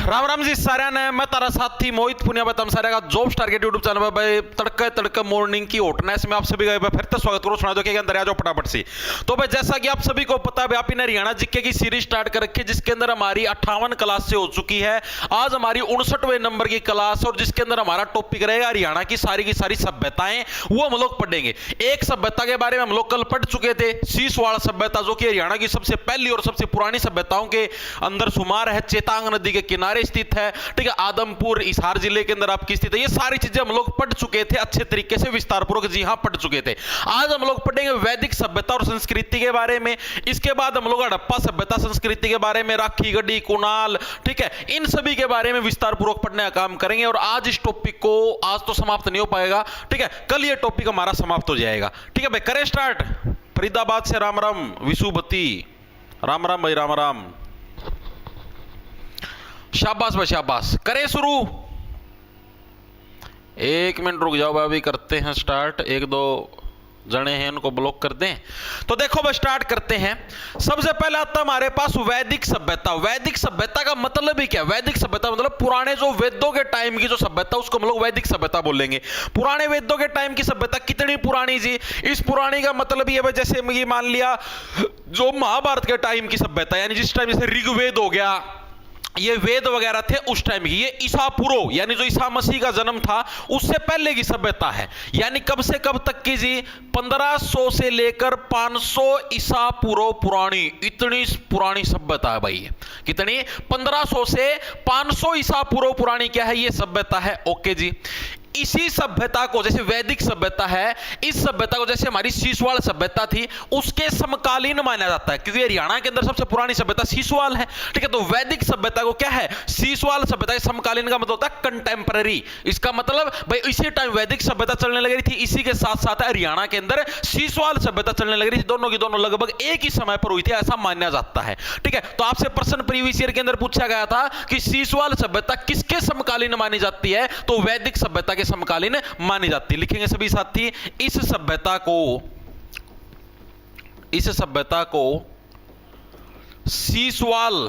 राम राम जी सारे ने मैं तारा साथी मोहित पुनिया बताम सारे का जॉब टारगेट यूट्यूब चैनल पर भाई तड़के तड़के मॉर्निंग की हॉटनेस में आप सभी का फिर से स्वागत करूं। सुना दो कि अंदर आ जाओ फटाफट से। तो भाई जैसा कि आप सभी को पता है आप ने हरियाणा जीके की सीरीज स्टार्ट कर रखी है जिसके अंदर हमारी 58 क्लास से हो चुकी है। आज हमारी 59वें नंबर की क्लास और जिसके अंदर हमारा टॉपिक रहेगा हरियाणा की सारी सभ्यताएं, वो हम लोग पढ़ेंगे। एक सभ्यता के बारे में हम लोग कल पढ़ चुके थे, सीसवाड़ सभ्यता, जो कि हरियाणा की सबसे पहली और सबसे पुरानी सभ्यताओं के अंदर शुमार है। चेतांग नदी के किनारे स्थित है, ठीक है। आदमपुर हिसार जिले के अंदर आपकी स्थित है। ये सारी चीजें हम लोग पढ़ चुके थे अच्छे तरीके से, विस्तारपूर्वक, जी हां पढ़ चुके थे। आज हम लोग पढ़ेंगे वैदिक सभ्यता और संस्कृति के बारे में। इसके बाद हम लोग हड़प्पा सभ्यता संस्कृति के बारे में, राखी गढ़ी, कुणाल, ठीक है, इन सभी के बारे में विस्तारपूर्वक पढ़ने का काम करेंगे। और आज इस टॉपिक को आज तो समाप्त नहीं हो पाएगा, ठीक है, कल ये टॉपिक हमारा समाप्त हो जाएगा, ठीक है भाई। करें स्टार्ट। फरीदाबाद से राम राम विशुभती, राम राम भाई, राम राम, शाबाश भाई शाबाश। करें शुरू। एक मिनट रुक जाओ भाई, अभी करते हैं स्टार्ट। एक दो जने हैं उनको ब्लॉक कर दें। तो देखो भाई स्टार्ट करते हैं। सबसे पहले आता हमारे पास वैदिक सभ्यता। वैदिक सभ्यता का मतलब ही क्या? वैदिक सभ्यता मतलब पुराने जो वेदों के टाइम की जो सभ्यता, उसको हम लोग वैदिक सभ्यता बोलेंगे। पुराने वेदों के टाइम की सभ्यता कितनी पुरानी जी? इस पुरानी का मतलब ये भाई जैसे ये मान लिया जो महाभारत के टाइम की सभ्यता, यानी जिस टाइम जैसे ऋग्वेद हो गया, ये वेद वगैरह थे उस टाइम की। ये ईसा पूर्व यानी जो ईसा मसीह का जन्म था उससे पहले की सभ्यता है। यानी कब से कब तक की जी? 1500 से लेकर 500 ईसा पूर्व पुरानी, इतनी पुरानी सभ्यता है भाई। कितनी? 1500 से 500 ईसा पूर्व पुरानी क्या है? ये सभ्यता है। ओके जी। इसी सभ्यता को, जैसे वैदिक सभ्यता है, इस सभ्यता को जैसे हमारी सीसवाल सभ्यता थी उसके समकालीन माना जाता है, क्योंकि हरियाणा के अंदर सबसे पुरानी सभ्यता सीसवाल है, ठीक है। तो वैदिक सभ्यता को क्या है? सीसवाल सभ्यता के समकालीन का मतलब होता है कंटेम्पररी। इसका मतलब भाई इसी टाइम वैदिक सभ्यता चलने लग रही थी, इसी के साथ साथ हरियाणा के अंदर सीसवाल सभ्यता चलने लग रही थी। दोनों की दोनों लगभग एक ही समय पर हुई थी, ऐसा माना जाता है, ठीक है। तो आपसे प्रश्न प्रीवियस ईयर के अंदर पूछा गया था कि सीसवाल सभ्यता किसके समकालीन मानी जाती है? तो वैदिक सभ्यता के समकालीन मानी जाती है। लिखेंगे सभी साथी, इस सभ्यता को सीसवाल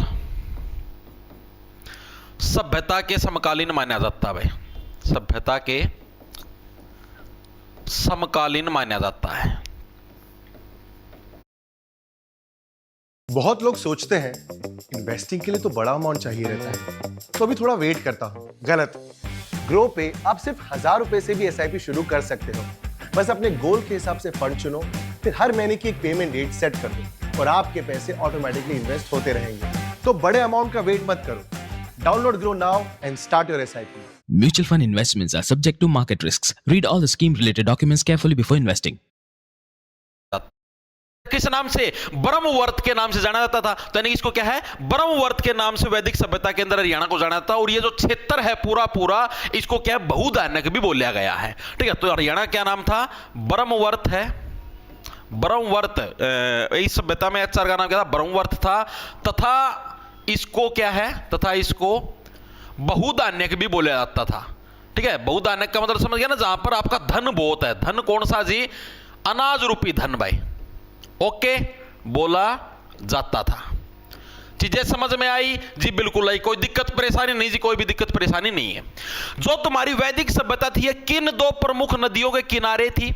सभ्यता के समकालीन माना जाता है भाई। सभ्यता के समकालीन माना जाता है। बहुत लोग सोचते हैं इन्वेस्टिंग के लिए तो बड़ा अमाउंट चाहिए रहता है, तो अभी थोड़ा वेट करता हूं। गलत। ग्रो पे आप सिर्फ 1000 रुपए से भी एसआईपी शुरू कर सकते हो। बस अपने गोल के हिसाब से फंड चुनो, फिर हर महीने की एक पेमेंट डेट सेट कर दो और आपके पैसे ऑटोमेटिकली इन्वेस्ट होते रहेंगे। तो बड़े अमाउंट का वेट मत करो। Download grow now and start your SIP. Mutual fund investments are subject to market risks. Read all the scheme-related documents carefully before investing. किस नाम से? ब्रह्मवर्त के नाम से जाना जाता था। तो यानी इसको क्या है? ब्रह्मवर्त के नाम से वैदिक सभ्यता के अंदर हरियाणा को जाना जाता। और ये जो क्षेत्र है पूरा इसको क्या है? बहुदानक भी बोला गया है, ठीक है। तो हरियाणा क्या नाम था? ब्रह्मवर्त है। ब्रह्मवर्त, इस सभ्यता में एचआर का नाम क्या था? ब्रह्मवर्त था। तथा इसको क्या है? तथा इसको बहुदान्यक भी बोला जाता था, ठीक है। बहुदान्यक का मतलब समझ गया ना? जहां पर आपका धन बहुत है। धन कौन सा जी? अनाज रूपी धन भाई। ओके, बोला जाता था। चीजें समझ में आई जी? बिल्कुल आई। कोई दिक्कत परेशानी नहीं जी? कोई भी दिक्कत परेशानी नहीं है। जो तुम्हारी वैदिक सभ्यता थी, किन दो प्रमुख नदियों के किनारे थी?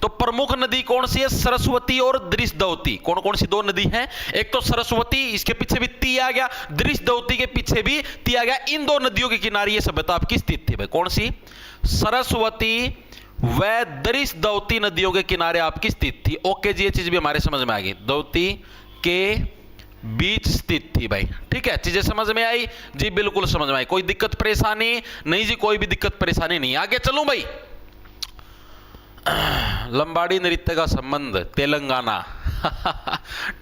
तो प्रमुख नदी कौन सी है? सरस्वती और दृष्टद्वती। कौन कौन सी दो नदी हैं? एक तो सरस्वती, इसके पीछे भी ती आ गया, दृष्टद्वती के पीछे भी ती आ गया। इन दो नदियों के किनारे ये सभ्यता आपकी स्थित थी भाई। कौन सी? सरस्वती व दृष्टद्वती नदियों के किनारे आपकी स्थित थी। ओके जी, ये चीज भी हमारे समझ में आ गई। द्वती के बीच स्थित थी भाई, ठीक है। चीजें समझ में आई जी? बिल्कुल समझ में आई। कोई दिक्कत परेशानी नहीं जी? कोई भी दिक्कत परेशानी नहीं। आगे चलूं भाई। लंबाड़ी नृत्य का संबंध तेलंगाना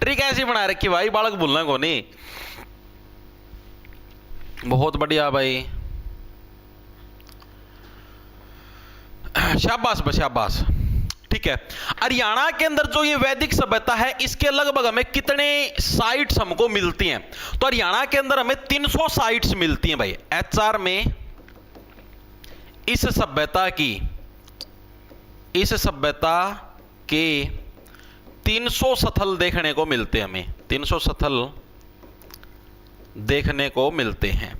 ट्रिक ऐसी बना रखी भाई, बालक भूलना को नहीं। बहुत बढ़िया भाई, शाबाश शाबाश, ठीक है। हरियाणा के अंदर जो ये वैदिक सभ्यता है, इसके लगभग हमें कितने साइट्स हमको मिलती हैं? तो हरियाणा के अंदर हमें 300 साइट्स मिलती हैं भाई। एचआर में इस सभ्यता के 300 स्थल देखने को मिलते हैं हमें। 300 स्थल देखने को मिलते हैं।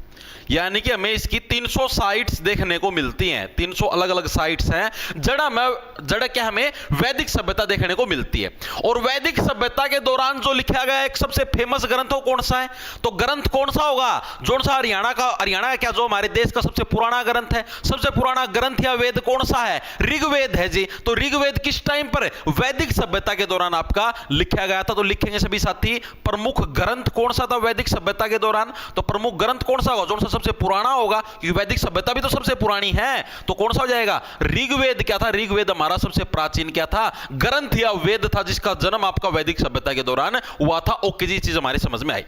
यानी कि हमें इसकी 300 साइट्स देखने को मिलती हैं, 300 अलग अलग साइट्स हैं जड़ा क्या हमें वैदिक सभ्यता देखने को मिलती है। और वैदिक सभ्यता के दौरान जो लिखा गया एक सबसे फेमस ग्रंथ हो कौन सा है? तो ग्रंथ कौन सा होगा? जो सा हरियाणा का क्या जो हमारे देश का सबसे पुराना ग्रंथ है, सबसे पुराना ग्रंथ या वेद कौन सा है? ऋग्वेद है जी। तो ऋग्वेद किस टाइम पर? वैदिक सभ्यता के दौरान आपका लिखा गया था। तो लिखेंगे सभी साथी प्रमुख ग्रंथ कौन सा था वैदिक सभ्यता के दौरान? तो प्रमुख ग्रंथ कौन सा होगा? जो सा सबसे पुराना होगा, क्योंकि वैदिक सभ्यता भी तो सबसे पुरानी है। तो कौन सा हो जाएगा? ऋग्वेद। क्या था? ऋग्वेद हमारा सबसे प्राचीन क्या था? ग्रंथ या वेद था, जिसका जन्म आपका वैदिक सभ्यता के दौरान हुआ था। ओके जी, चीज हमारी समझ में आई।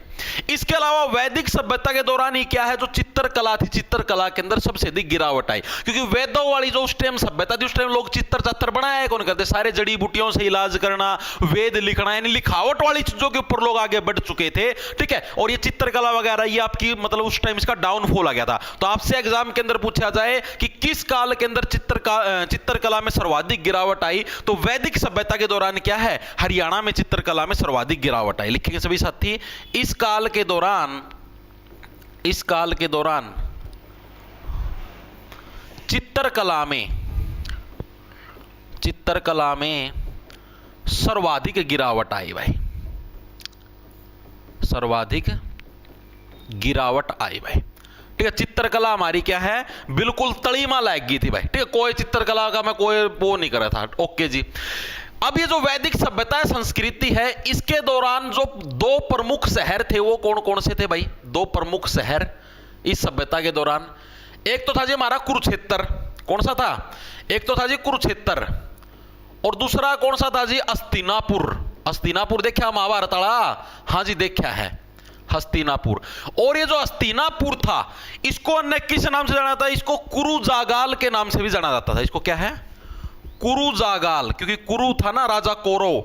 इसके अलावा वैदिक सभ्यता के दौरान ही क्या है, जो चित्रकला थी, चित्रकला के अंदर सबसे अधिक गिरावट आई। क्योंकि वेदों वाली जो उस टाइम सभ्यता थी, उस टाइम लोग चित्र चात्र बनाया कौन करते? सारे जड़ी बूटियों से इलाज करना, वेद लिखना, यानी लिखावट वाली चीजों के ऊपर लोग आगे बढ़ चुके थे। ठीक है। और ये चित्रकला वगैरह ये आपकी मतलब उस टाइम इसका डाउनफॉल आ गया था। तो आपसे एग्जाम के अंदर पूछा जाए कि किस काल के अंदर चित्रकला में सर्वाधिक गिरावट आई, तो वैदिक सभ्यता के दौरान क्या है? हरियाणा में चित्रकला में सर्वाधिक गिरावट आई। लिखेंगे सभी साथी, इस काल के दौरान चित्रकला में सर्वाधिक गिरावट आई भाई, सर्वाधिक गिरावट आई भाई। ठीक है। चित्रकला हमारी क्या है? बिल्कुल तड़ीमा लग गई थी भाई। ठीक है। कोई चित्रकला का मैं कोई वो नहीं कर रहा था। ओके जी। अब ये जो वैदिक सभ्यता है, संस्कृति है, इसके दौरान जो दो प्रमुख शहर थे वो कौन कौन से थे भाई? दो प्रमुख शहर इस सभ्यता के दौरान, एक तो था जी हमारा कुरुक्षेत्र। कौन सा था? एक तो था जी कुरुक्षेत्र, और दूसरा कौन सा था जी? हस्तिनापुर। हस्तिनापुर देखा महाभारत वाला? हाँ जी देखा है, हस्तिनापुर। और ये जो हस्तिनापुर था, इसको अन्य किस नाम से जाना था? इसको कुरु जागाल के नाम से भी जाना जाता था। इसको क्या है? कुरु जागाल, क्योंकि कुरु था ना राजा कौरव,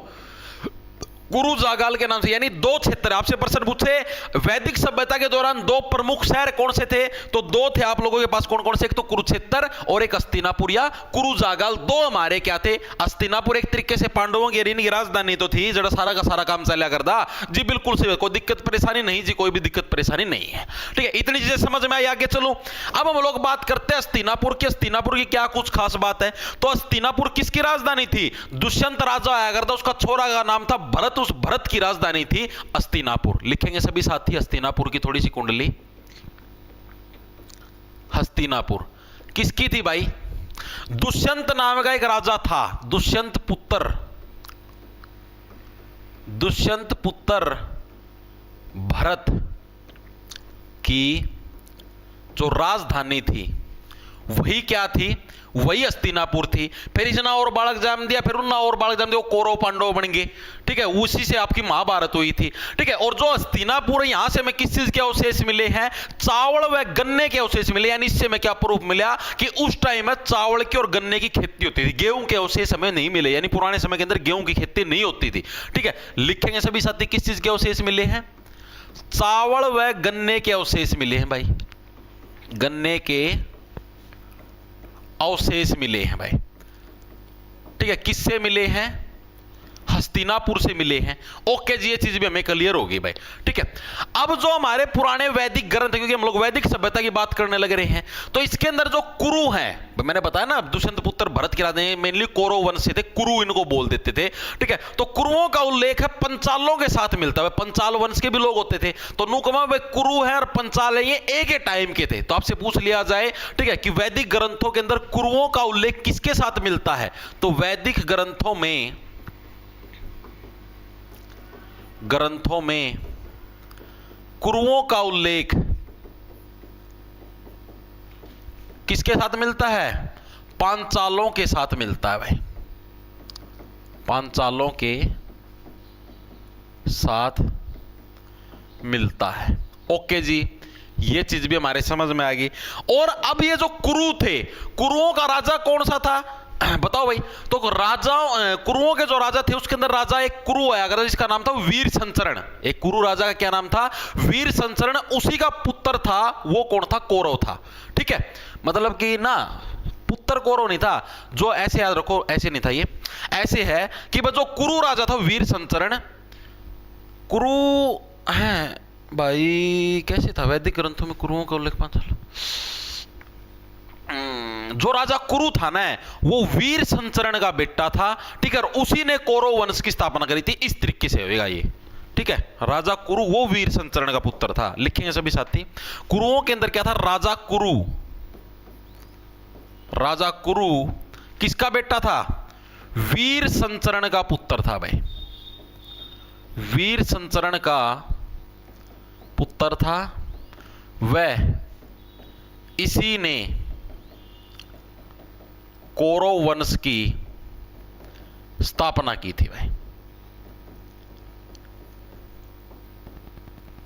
कुरु जागाल के नाम से। यानी दो क्षेत्र। आपसे प्रश्न पूछे वैदिक सभ्यता के दौरान दो प्रमुख शहर कौन से थे, तो दो थे आप लोगों के पास। कौन कौन से? एक तो कुरुक्षेत्र और एक हस्तिनापुर या कुरु जागाल। दो हमारे क्या थे? हस्तिनापुर एक तरीके से पांडवों की इनकी राजधानी तो थी, जरा सारा का सारा काम चला करता जी। बिल्कुल सही, कोई दिक्कत परेशानी नहीं जी, कोई भी दिक्कत परेशानी नहीं है। ठीक है। इतनी चीजें समझ में आई। आगे चलो, अब हम लोग बात करते हैं हस्तिनापुर की। हस्तिनापुर की क्या कुछ खास बात है? तो हस्तिनापुर किसकी राजधानी थी? दुष्यंत राजा आया करता, उसका छोरा का नाम था भरत, उस भरत की राजधानी थी हस्तिनापुर। लिखेंगे सभी साथी हस्तिनापुर की थोड़ी सी कुंडली। हस्तिनापुर किसकी थी भाई? दुष्यंत नाम का एक राजा था, दुष्यंत पुत्र भरत की जो राजधानी थी वही क्या थी? वही हस्तिनापुर थी। फिर इसने और बालक जन्म दिया, फिर उन्होंने और बालक जन्म दिया, कौरव पांडव बन गए। ठीक है। उसी से आपकी महाभारत हुई थी। ठीक है। और जो हस्तिनापुर है, यहां से हमें किस चीज के अवशेष मिले हैं? चावल व गन्ने के अवशेष मिले। यानी इससे हमें क्या प्रूफ मिला कि उस टाइम में चावल की और गन्ने की खेती होती थी। गेहूं के अवशेष हमें नहीं मिले, यानी पुराने समय के अंदर गेहूं की खेती नहीं होती थी। ठीक है। लिखेंगे सभी साथी किस चीज के अवशेष मिले हैं? चावल व गन्ने के अवशेष मिले हैं भाई, गन्ने के अवशेष मिले हैं भाई। ठीक है। किससे मिले हैं? हस्तिनापुर से मिले हैं। ओके जी, ये चीज भी हमें क्लियर होगी भाई। ठीक है। अब जो हमारे पुराने वैदिक ग्रंथ है, क्योंकि हम लोग वैदिक सभ्यता की बात करने लग रहे हैं, तो इसके अंदर जो कुरु हैं, मैंने बताया ना दुष्यंत पुत्र भरत की राजधानी मेनली कौरव वंश से थे, कुरु इनको बोल देते थे। ठीक है। तो कुरुओं का उल्लेख है पंचालों के साथ मिलता है। पंचाल वंश के भी लोग होते थे। तो नुकमा वे कुरु है और पंचाल है, ये एक ही टाइम के थे। तो आपसे पूछ लिया जाए, ठीक है, कि वैदिक ग्रंथों के अंदर कुरुओं का उल्लेख किसके साथ मिलता है? तो वैदिक ग्रंथों में कुरुओं का उल्लेख किसके साथ मिलता है? पांचालों के साथ मिलता है भाई, पांचालों के साथ मिलता है। ओके जी, ये चीज भी हमारे समझ में आ गई। और अब ये जो कुरु थे, कुरुओं का राजा कौन सा था बताओ भाई? तो कुरुओं के जो राजा थे उसके अंदर राजा एक कुरु आया अगर, जिसका नाम था वीर संचरण। एक कुरु राजा का क्या नाम था? वीर संचरण। उसी का पुत्र था, वो कौन था? कौरव था। ठीक है। मतलब कि ना पुत्र कौरव नहीं था, जो ऐसे याद रखो, ऐसे नहीं था, ये ऐसे है कि जो कुरु राजा था वीर संचरण, कुरु है भाई कैसे था वैदिक ग्रंथों में कुरुओं का उल्लेख पता चला। जो राजा कुरु था ना वो वीर संचरण का बेटा था, ठीक है, और उसी ने कौरव वंश की स्थापना करी थी। इस तरीके से होगा ये, ठीक है। राजा कुरु वो वीर संचरण का पुत्र था। लिखेंगे सभी साथी, कुरुओं के अंदर क्या था, राजा कुरु। राजा कुरु किसका बेटा था, वीर संचरण का पुत्र था भाई, वीर संचरण का पुत्र था। वह इसी ने कौरव वंश की स्थापना की थी भाई,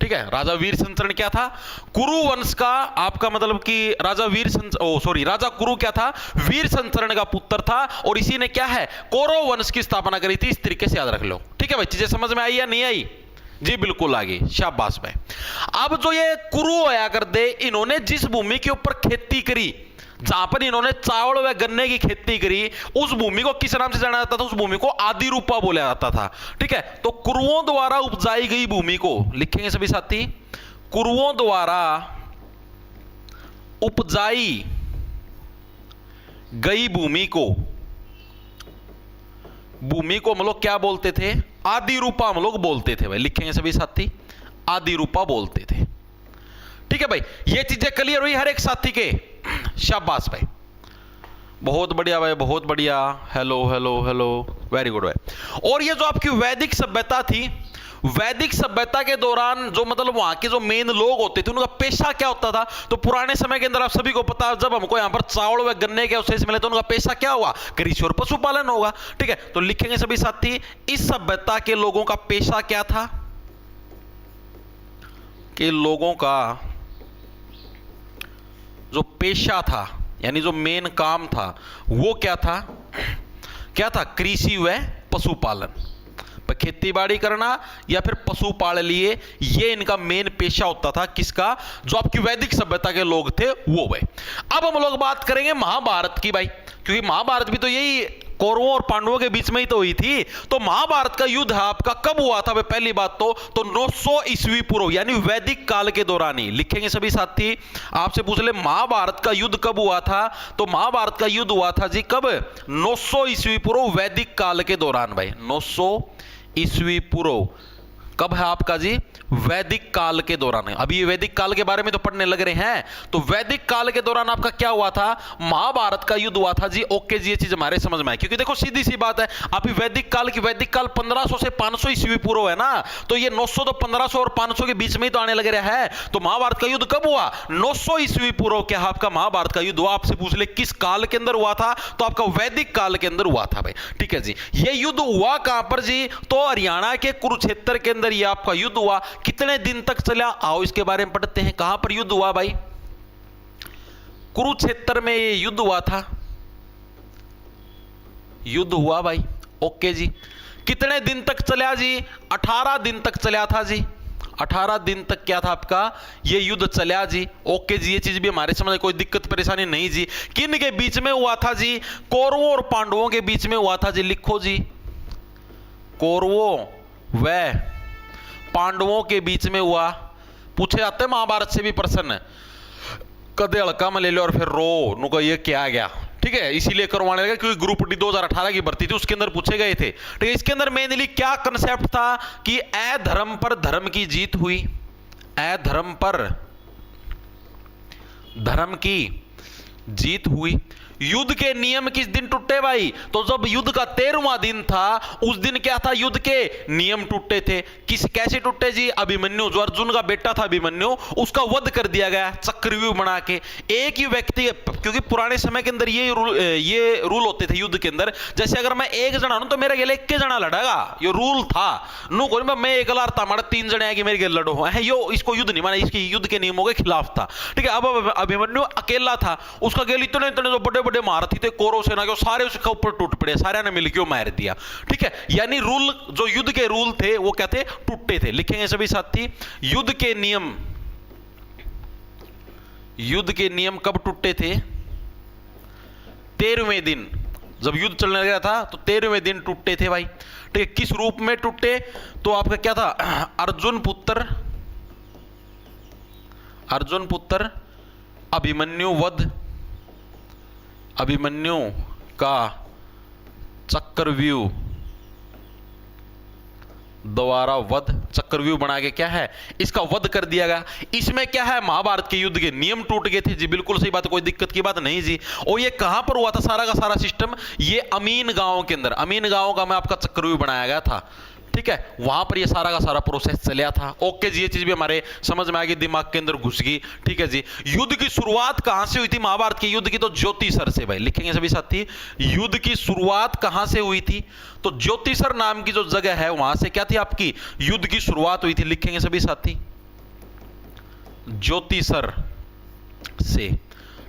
ठीक है। राजा वीर संचरण क्या था, कुरु वंश का, आपका मतलब कि राजा राजा कुरु क्या था, वीर संचरण का पुत्र था, और इसी ने क्या है, कौरव वंश की स्थापना करी थी। इस तरीके से याद रख लो, ठीक है भाई। चीजें समझ में आई या नहीं आई? जी बिल्कुल आ गई, शाबाश भाई। अब जो ये कुरु आया कर दे, इन्होंने जिस भूमि के ऊपर खेती करी, जहां पर इन्होंने चावल व गन्ने की खेती करी, उस भूमि को किस नाम से जाना जाता था, उस भूमि को आदि रूपा बोला जाता था, ठीक है। तो कुरुओं द्वारा उपजाई गई भूमि को, लिखेंगे सभी साथी, कुरुओं द्वारा उपजाई गई भूमि को हम लोग क्या बोलते थे, आदि रूपा हम लोग बोलते थे भाई। लिखेंगे सभी साथी, आदि रूपा बोलते थे, ठीक है भाई। ये चीजें क्लियर हुई हर एक साथी के? शाबाश भाई, बहुत बढ़िया भाई, बहुत बढ़िया। Hello hello hello, very good भाई। और ये जो आपकी वैदिक सभ्यता थी, वैदिक सभ्यता के दौरान जो मतलब वहां के जो मेन लोग होते थे, उनका पेशा क्या होता था? तो पुराने समय के अंदर आप सभी को पता, जब हमको यहां पर चावल व गन्ने के अवशेष मिले तो उनका पेशा क्या हुआ, कृषि और पशुपालन होगा, ठीक है। तो लिखेंगे सभी साथी, इस सभ्यता के लोगों का पेशा क्या था, कि लोगों का जो पेशा था, यानी जो मेन काम था, वो क्या था, कृषि व पशुपालन। खेती बाड़ी करना या फिर पशु पाल लिए, ये इनका मेन पेशा होता था। किसका? जो आपकी वैदिक सभ्यता के लोग थे वो भाई। अब हम लोग बात करेंगे महाभारत की भाई, क्योंकि महाभारत भी तो यही कौरवों और पांडवों के बीच में ही तो हुई थी। तो महाभारत का युद्ध आपका कब हुआ था भाई? पहली बात तो 900 ईस्वी पूर्व, यानी वैदिक काल के दौरान ही। लिखेंगे सभी साथी, आपसे पूछ ले महाभारत का युद्ध कब हुआ था? तो महाभारत का युद्ध हुआ था जी कब? 900 ईस्वी पूर्व, वैदिक काल के दौरान भाई। 900 ईस्वी पूर्व कब है आपका जी? वैदिक काल के दौरान है। अभी वैदिक काल के बारे में तो पढ़ने लग रहे हैं, तो वैदिक काल के दौरान आपका क्या हुआ था? महाभारत का युद्ध हुआ था जी। ओके जी, ये चीज हमारे समझ में आई, क्योंकि देखो सीधी सी बात है, अभी वैदिक काल 1500 से 500 ईस्वी पूर्व है ना, तो ये 900 तो 1500 और 500 के बीच में ही तो आने लग रहा है। तो महाभारत का युद्ध कब हुआ? 900 ईस्वी पूर्व क्या आपका महाभारत का युद्ध हुआ? आपसे पूछ ले किस काल के अंदर हुआ था, तो आपका वैदिक काल के अंदर हुआ था भाई, ठीक है जी। ये युद्ध हुआ कहां पर जी? तो हरियाणा के कुरुक्षेत्र के अंदर ये आपका युद्ध हुआ। कितने दिन तक चला? आओ इसके बारे में पढ़ते हैं। कहां पर युद्ध हुआ भाई? कुरुक्षेत्र में ये युद्ध हुआ था, युद्ध हुआ भाई। ओके जी, कितने दिन तक चला जी? 18 दिन तक चला था जी। 18 दिन तक क्या था आपका? ये युद्ध चला जी। ओके जी, ये चीज भी हमारे समझ कोई दिक्कत परेशानी नहीं जी। किन के बीच में हुआ था जी? कौरवों और पांडवों के बीच में हुआ था जी। लिखो जी, कौरवों व पांडवों के बीच में हुआ। पूछे जाते हैं महाभारत से भी प्रश्न, कदे हल्का में ले लो और फिर रो नुका ये क्या गया, ठीक है, इसीलिए करवाने लगा क्योंकि ग्रुप डी 2018 की भर्ती थी, उसके अंदर पूछे गए थे, ठीक है। इसके अंदर मेनली क्या कंसेप्ट था कि अधर्म पर धर्म की जीत हुई। अधर्म पर धर्म की जीत हुई। युद्ध के नियम किस दिन टूटे भाई? तो जब युद्ध का 13वां दिन था, उस दिन क्या था? युद्ध के नियम टूटे थे। कैसे टूटे जी? अभिमन्यु, जो अर्जुन का बेटा था अभिमन्यु, उसका वध कर दिया गया चक्रव्यूह बना के। एक ही व्यक्ति, क्योंकि पुराने समय के अंदर ये रूल होते थे युद्ध के अंदर, जैसे अगर मैं एक जना हूं तो मेरे गेले एक जना लड़ेगा, ये रूल था। नु कोई मैं एक लड़ता, हमारे 3 जने आएंगे मेरे गेले लड़ो है, यो इसको युद्ध नहीं माना, इसकी युद्ध के नियमों के खिलाफ था, ठीक है। अब अभिमन्यु अकेला था, उसका गेल इतने जो बड़े बड़े महारथी थे कौरव सेना के, सारे उसके ऊपर टूट पड़े, सारे ने मिलकर मार दिया, ठीक है। यानी रूल, जो युद्ध के रूल थे वो क्या थे? टूटे थे। लिखेंगे सभी साथी, युद्ध के नियम, युद्ध के नियम कब टूटे थे? 13वें दिन, जब युद्ध चलने लगा था तो 13वें दिन टूटे थे भाई, ठीक है। किस रूप में टूटे? तो आपका क्या था? अर्जुन पुत्र अर्जुन पुत्र अभिमन्यु वध, अभिमन्यु का चक्रव्यूह द्वारा वध, चक्रव्यूह बना के क्या है इसका वध कर दिया गया। इसमें क्या है, महाभारत के युद्ध के नियम टूट गए थे जी, बिल्कुल सही बात, कोई दिक्कत की बात नहीं जी। और ये कहां पर हुआ था सारा का सारा सिस्टम, ये अमीन गांव के अंदर, अमीन गांव का में आपका चक्रव्यूह बनाया गया था, ठीक है, वहां पर ये सारा का सारा प्रोसेस चलिया था। ओके जी, ये चीज भी हमारे समझ में आ गई, दिमाग के अंदर घुस गई, ठीक है जी। युद्ध की शुरुआत कहां से हुई थी महाभारत के युद्ध की, तो ज्योतिसर से, भाई लिखेंगे सभी साथी, युद्ध की शुरुआत कहां से हुई थी, तो ज्योतिसर नाम की जो जगह है वहां से क्या थी आपकी युद्ध की शुरुआत हुई थी, लिखेंगे सभी साथी, ज्योतिसर से,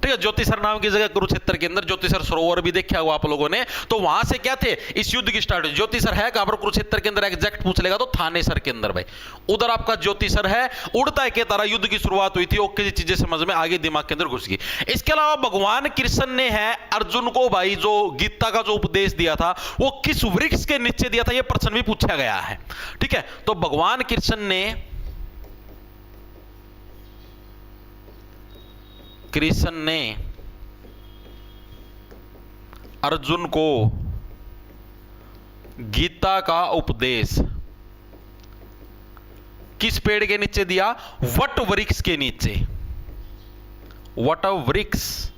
ठीक है। ज्योतिसर नाम की जगह कुरुक्षेत्र के अंदर, ज्योतिसर सरोवर भी देखा हुआ आप लोगों ने, तो वहां से क्या थे इस युद्ध की स्टार्ट हुई। ज्योतिसर है कहां पर, कुरुक्षेत्र के अंदर, एग्जैक्ट पूछ लेगा तो थानेसर के अंदर, भाई उधर आपका ज्योतिसर है। उड़ता के तारा युद्ध की शुरुआत हुई थी। ओके जी, चीजें समझ में आगे, दिमाग के अंदर घुस गई। इसके अलावा भगवान कृष्ण ने है अर्जुन को भाई जो गीता का जो उपदेश दिया था वो किस वृक्ष के नीचे दिया था, यह प्रश्न भी पूछा गया है, ठीक है। तो भगवान कृष्ण ने अर्जुन को गीता का उपदेश किस पेड़ के नीचे दिया, वट वृक्ष के नीचे। वट वृक्ष,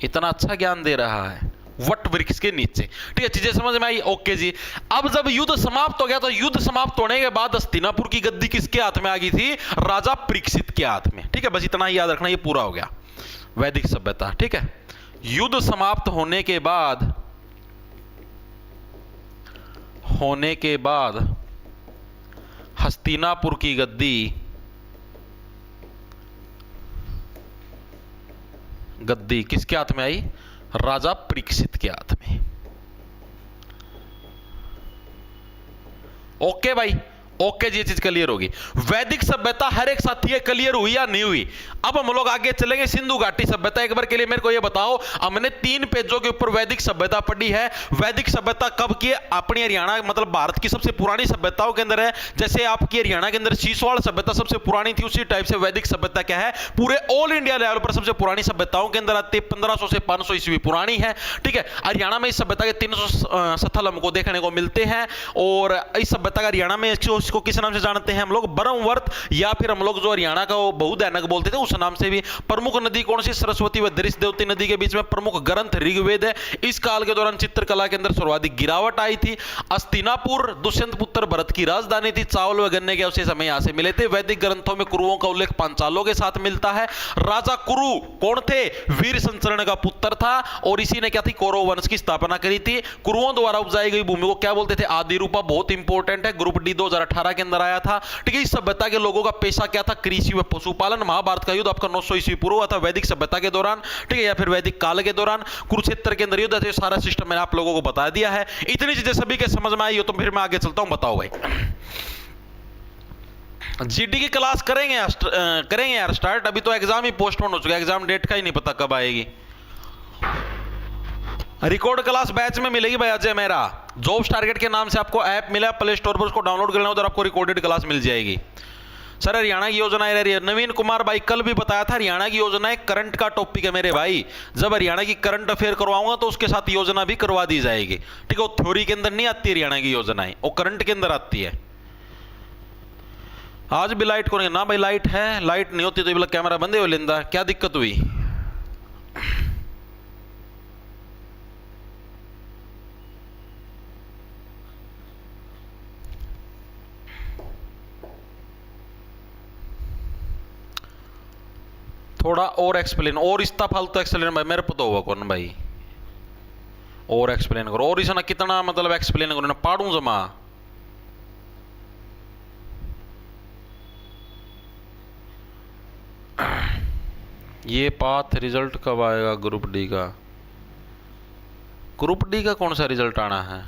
इतना अच्छा ज्ञान दे रहा है, वट वृक्ष के नीचे, ठीक है, चीजें समझ में आई। ओके जी, अब जब युद्ध समाप्त हो गया तो युद्ध समाप्त होने के बाद हस्तिनापुर की गद्दी किसके हाथ में आ गई थी, राजा परीक्षित के हाथ में, ठीक है। बस इतना ही याद रखना, ये पूरा हो गया वैदिक सभ्यता, ठीक है। युद्ध समाप्त होने के बाद हस्तिनापुर की गद्दी किसके हाथ में आई, राजा परीक्षित के हाथ में। ओके भाई, ओके जी, ये चीज क्लियर होगी। वैदिक सभ्यता हर एक साथी है, क्लियर हुई या नहीं हुई। अब हम लोग आगे चलेंगे सिंधु घाटी सभ्यता। एक बार के लिए मेरे को ये बताओ, हमने 3 पेजों के ऊपर वैदिक सभ्यता पढ़ी है। वैदिक सभ्यता कब की, अपनी हरियाणा मतलब भारत की सबसे पुरानी सभ्यताओं के अंदर है। जैसे आपकी हरियाणा के अंदर सीसवाड़ सभ्यता सबसे पुरानी थी, उसी टाइप से वैदिक सभ्यता क्या है, पूरे ऑल इंडिया लेवल पर सबसे पुरानी सभ्यताओं के अंदर आती है। 1500 से 500 ईस्वी पुरानी है, ठीक है। हरियाणा में इस सभ्यता के 300 स्थल हमको देखने को मिलते हैं। और इस सभ्यता का हरियाणा में इसको किस नाम से जानते हैं हम लोग, ब्रह्मवर्त, या फिर हम लोग जो हरियाणा का वो बहुदैनक बोलते थे उस नाम से भी। प्रमुख नदी कौन सी, सरस्वती व दृश्यदेवती नदी के बीच में प्रमुख ग्रंथ ऋग्वेद है। इस काल के दौरान चित्रकला के अंदर सर्वाधिक गिरावट आई थी। हस्तिनापुर दुष्यंत पुत्र भरत की राजधानी थी। चावल व गन्ने के अवशेष हमें यहां से मिले थे। वैदिक ग्रंथों में कुरुओं का उल्लेख पांचालों के साथ मिलता है। राजा कुरु कौन थे, वीर संचरण का पुत्र था, और इसी ने क्या थी, कौरव वंश की स्थापना करी थी। कुरुओं द्वारा उपजाई गई भूमि को क्या बोलते थे, आदि रूपा। बहुत इंपॉर्टेंट है, ग्रुप डी 2018 के अंदर आया था, ठीक है। इस सभ्यता के लोगों का पेशा क्या था, कृषि व पशुपालन। महाभारत का युद्ध आपका 900 ईस्वी पूर्व हुआ था वैदिक सभ्यता के दौरान, ठीक है, या फिर वैदिक काल के दौरान। कुरुक्षेत्र के अंदर युद्ध है। सारा सिस्टम मैंने आप लोगों को बता दिया है। इतनी चीजें सभी के समझ में आई हो तो फिर मैं आगे चलता हूं। बताओ भाई, जीडी की क्लास करेंगे यार स्टार्ट। अभी तो एग्जाम ही पोस्टपोन हो चुका है, एग्जाम डेट का ही नहीं पता कब आएगी। रिकॉर्ड क्लास बैच में मिलेगी भाई अजय मेरा। जॉब्स टारगेट के नाम से आपको ऐप मिला, प्ले स्टोर पर उसको डाउनलोड कर लेना, उधर आपको रिकॉर्डेड क्लास मिल जाएगी। सर हरियाणा की योजना रह रही है, नवीन कुमार भाई कल भी बताया था, हरियाणा की योजना करंट का टॉपिक है मेरे भाई। जब हरियाणा की करंट अफेयर करवाऊंगा तो उसके साथ योजना भी करवा दी जाएगी, ठीक है। वो थ्योरी के अंदर नहीं आती हरियाणा की योजनाएं, वो करंट के अंदर आती है। आज भी लाइट को नहीं ना भाई, लाइट है, लाइट नहीं होती तो ये कैमरा बंद हो लेंदा, क्या दिक्कत हुई। थोड़ा और एक्सप्लेन, और इतना फालतू एक्सप्लेन भाई मेरे को तो होगा कौन भाई, और एक्सप्लेन करो। और इसना कितना मतलब एक्सप्लेन करो ना, पाड़ू जमा। ये पाथ रिजल्ट कब आएगा ग्रुप डी का, ग्रुप डी का कौन सा रिजल्ट आना है,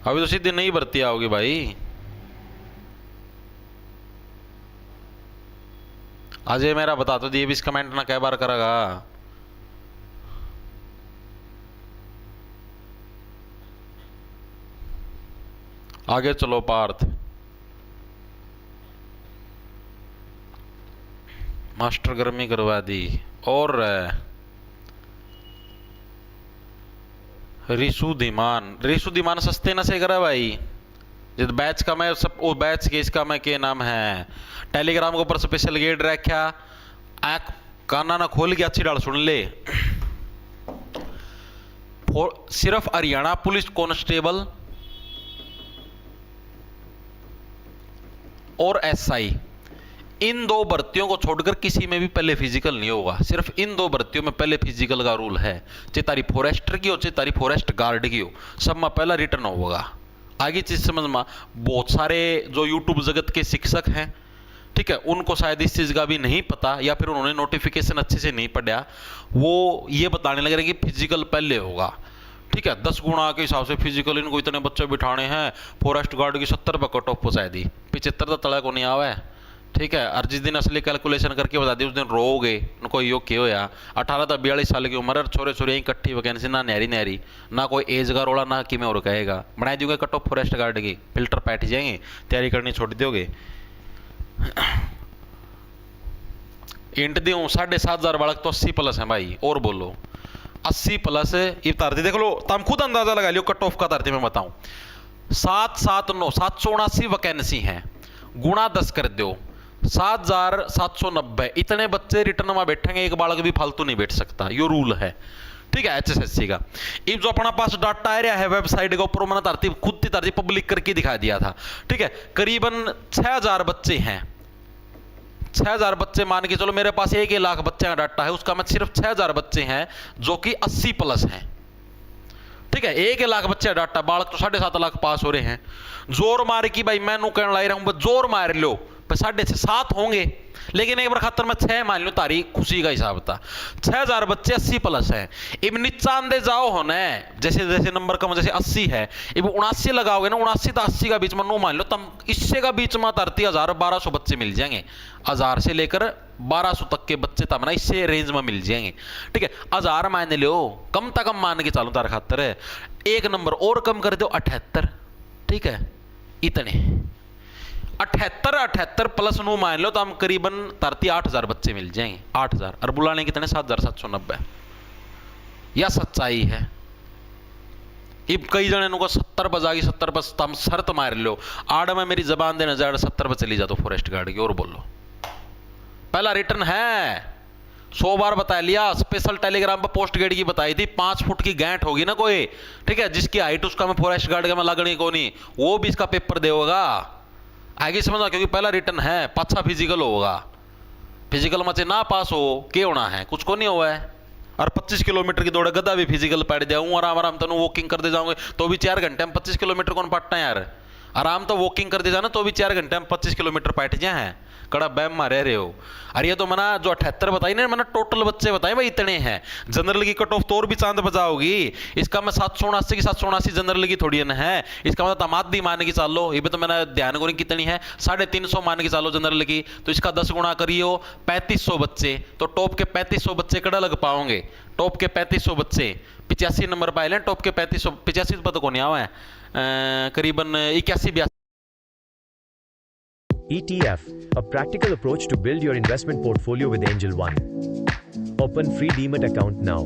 अभी तो सीधी नई भर्ती आओगी भाई। अजय मेरा बता तो दिए, भी इस कमेंट ना कई बार करेगा। आगे चलो पार्थ। मास्टर गर्मी करवा दी। और रिशु धीमान सस्ते न से करा भाई। जिस बैच का मैं सब वो बैच के इसका मैं के नाम है टेलीग्राम के ऊपर स्पेशल गेट रखा। आँख काना ना खोल के अच्छी डाल सुन ले। सिर्फ हरियाणा पुलिस कांस्टेबल और एसआई, इन दो भर्तियों को छोड़कर किसी में भी पहले फिजिकल नहीं होगा। सिर्फ इन दो भर्तियों में पहले फिजिकल का रूल है। चाहे तारी फॉरेस्टर की हो चाहे तारी फॉरेस्ट गार्ड की हो, सब में पहला रिटर्न होगा। आगे चीज समझ में, बहुत सारे जो यूट्यूब जगत के शिक्षक हैं, ठीक है, उनको शायद इस चीज का भी नहीं पता या फिर उन्होंने नोटिफिकेशन अच्छे से नहीं पढ़ा। वो ये बताने लग रहे कि फिजिकल पहले होगा। ठीक है, 10 गुणा के हिसाब से फिजिकल इनको इतने बच्चे बिठाने हैं। फॉरेस्ट गार्ड की 70 पर कट ऑफ पहुंचा दी, 75 तो तला को नहीं आवा है। ठीक है, और जिस दिन असली कैलकुलेशन करके बता दी उस दिन रोगे उनको योग क्यों होया। 18 तो 42 साल की उम्र, छोरे छोरे इकट्ठी वैकेंसी, ना नहरी ना कोई एज का रोड़ा, ना कि मैं और कहेगा बनाई दूंगा कट ऑफ फॉरेस्ट गार्ड की। फिल्टर बैठ जाएंगे, तैयारी करनी छोड़ दोगे। इंट दूँ 7,500 बालक तो 80 प्लस है भाई। और बोलो 80 प्लस ये तारती देख लो, तुम खुद अंदाजा लगा लियो कट ऑफ का। तारती मैं बताऊं 779 वैकेंसी है, गुणा 10 कर दो 7,790। इतने बच्चे रिटर्न में बैठेंगे, एक बालक भी फालतू नहीं बैठ सकता, यो रूल है। ठीक है, HSSC का। अब जो अपना पास डाटा आ रहा है वेबसाइट के ऊपर, मैंने तारती खुद की तारती पब्लिक करके दिखा दिया था। ठीक है, करीबन 6,000 बच्चे हैं। 6,000 बच्चे मान के चलो, मेरे पास 1 लाख बच्चे का डाटा है, उसका मैं सिर्फ 6,000 बच्चे हैं जो कि 80 प्लस हैं। ठीक है, 1 लाख बच्चे का डाटा, बालक तो 7.5 लाख पास हो रहे हैं। जोर मार की भाई मैं कहने ला रहा हूं, जोर मार लो 6.5-7 होंगे, लेकिन एक बार खातर में 6 मान लो, तारीख खुशी का हिसाब था। 6,000 बच्चे 80 प्लस हैं। अब नीचांदे जाओ होने, जैसे जैसे नंबर कम, जैसे 80 है, अब 79 लगाओगे ना, 79 तो 80 का बीच में नो मान लो, तब इससे का बीच में 30,000-1,200 बच्चे मिल जाएंगे। 1000 से लेकर 1,200 तक के बच्चे तब ना इससे रेंज में मिल जाएंगे। ठीक है, 1000 मान लो, कम तक कम मान के चालू तार खातर है। एक नंबर और कम कर दो 78। ठीक है, इतने 78 प्लस नो मान लो तो हम करीबन 8,000 बच्चे मिल जाएंगे। 8,000 और बुलाने कितने 7,790। यह सच्चाई है। अब कई जने को 70 बजागी, 70 बस तुम शर्त मार लो, आड़ में मेरी जबान देने जा 70 पर चली जा तो फॉरेस्ट गार्ड की। और बोलो पहला रिटर्न है, 100 बार बता लिया। स्पेशल टेलीग्राम पर पोस्ट गेट की बताई थी, 5 फुट की गैंट होगी ना कोई, ठीक है, जिसकी हाइट उसका मैं फॉरेस्ट गार्ड का मैं लगनी को नहीं, वो भी इसका पेपर देगा। आगे समझना, क्योंकि पहला रिटर्न है, पाछा फिजिकल होगा। फिजिकल में ना पास हो क्या होना है, कुछ को नहीं हुआ है। और 25 किलोमीटर की दौड़ गदा भी फिजिकल पैट जाऊँ, आराम आराम तनु वॉकिंग करते जाओगे तो भी 4 घंटे में 25 किलोमीटर कौन पाटना यार। आराम तो वॉकिंग करते जाना तो भी 4 घंटे में 25 किलोमीटर पैट जाए हैं। कड़ा बैम में रह रहे हो। अरे ये तो मना जो 78 बताई ना, मना टोटल बच्चे बताए भाई इतने हैं। जनरल की कट ऑफ तो और भी चांद बजाओगी। इसका मैं 779 की 779 जनरल की थोड़ी है, इसका मतलब तमादी मान के चालो। ये भी तो मैंने ध्यान करूँ कितनी है, 350 मान के चालो जनरल की, तो इसका 10 गुणा करियो 3500 बच्चे। तो टॉप के 3500 बच्चे कड़ा लग पाओगे। टॉप के 3500 बच्चे 85 नंबर पाए लें। टॉप के 85 पर तो कौन आवा है, करीबन 81-82। ETF, a practical approach to build your investment portfolio with Angel One. Open free Demat account now.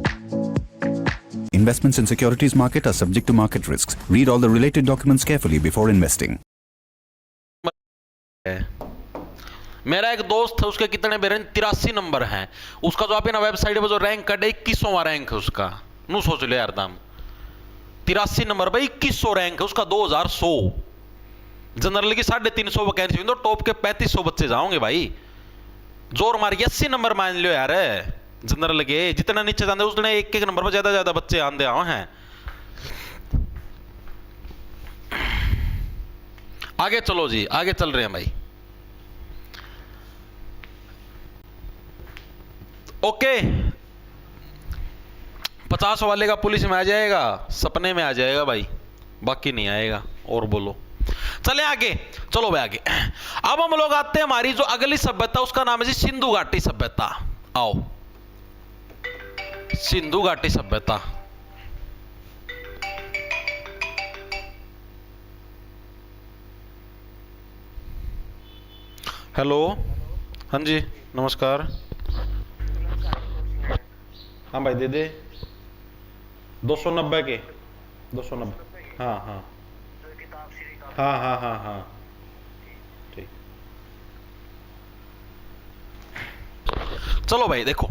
Investments in securities market are subject to market risks. Read all the related documents carefully before investing. मेरा एक दोस्त है, उसके कितने बेरन 83 number हैं। उसका जो आप ना वेबसाइट पर जो रैंक कटे 21वां रैंक है उसका। नू सोच लो यार दाम, 83 नंबर भाई 2100 रैंक है उसका। 2100 जनरल की 350 वैकेंसी, तो टॉप के 3500 बच्चे जाओगे भाई। जोर मार के 80 नंबर मान लो यार जनरल के। जितना नीचे जाते उतने एक नंबर पर ज्यादा बच्चे आंदे आओ हैं। आगे चलो जी, आगे चल रहे हैं भाई। ओके, 50 वाले का पुलिस में आ जाएगा, सपने में आ जाएगा भाई, बाकी नहीं आएगा। और बोलो चले आगे, चलो भाई आगे। अब हम लोग आते हैं हमारी जो अगली सभ्यता, उसका नाम है जी सिंधु घाटी सभ्यता। आओ, सिंधु घाटी सभ्यता। हेलो, हाँ जी नमस्कार। हाँ भाई दे दे 290 के 290। हाँ हाँ हाँ हाँ हाँ हाँ ठीक। चलो भाई देखो,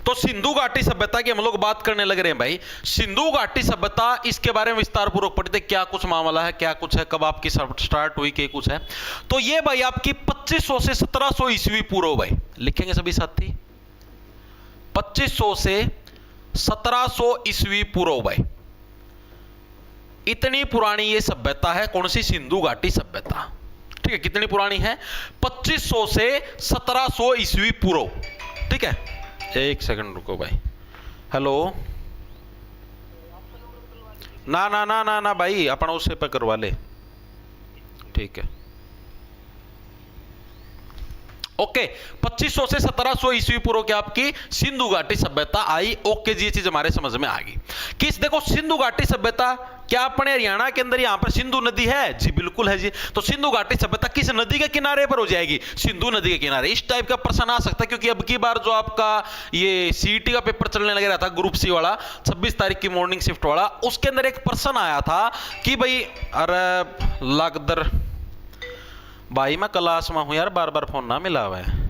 तो सिंधु घाटी सभ्यता की हम लोग बात करने लग रहे हैं भाई। सिंधु घाटी सभ्यता, इसके बारे में विस्तार पूर्वक पढ़ते क्या कुछ मामला है, क्या कुछ है, कब आपकी स्टार्ट हुई, क्या कुछ है। तो ये भाई आपकी 2500 से 1700 ईस्वी पूर्व भाई, लिखेंगे सभी साथी 2500 से 1700 ईस्वी पूर्व भाई, इतनी पुरानी ये सभ्यता है। कौन सी? सिंधु घाटी सभ्यता। ठीक है, कितनी पुरानी है? 2500 से 1700 ईस्वी पूर्व। ठीक है, एक सेकंड रुको भाई। हेलो, ना ना ना ना ना भाई, अपन उससे पे करवा ले। ठीक है, ओके। 2500 से 1700 ईस्वी पूर्व की आपकी सिंधु घाटी सभ्यता आई। ओके जी, ये चीज हमारे समझ में आ गई। किस, देखो सिंधु घाटी सभ्यता, क्या अपने हरियाणा के अंदर यहां पर सिंधु नदी है? जी बिल्कुल है जी। तो सिंधु घाटी सभ्यता किस नदी के किनारे पर हो जाएगी? सिंधु नदी के किनारे। इस टाइप का प्रश्न आ सकता है, क्योंकि अब की बार जो आपका ये सीईटी का पेपर चलने लग रहा था, ग्रुप सी वाला, 26 तारीख की मॉर्निंग शिफ्ट वाला, उसके अंदर एक प्रश्न आया था कि भाई, अरे लागदर भाई मैं क्लास में हूं यार, बार बार फोन ना मिला हुआ है।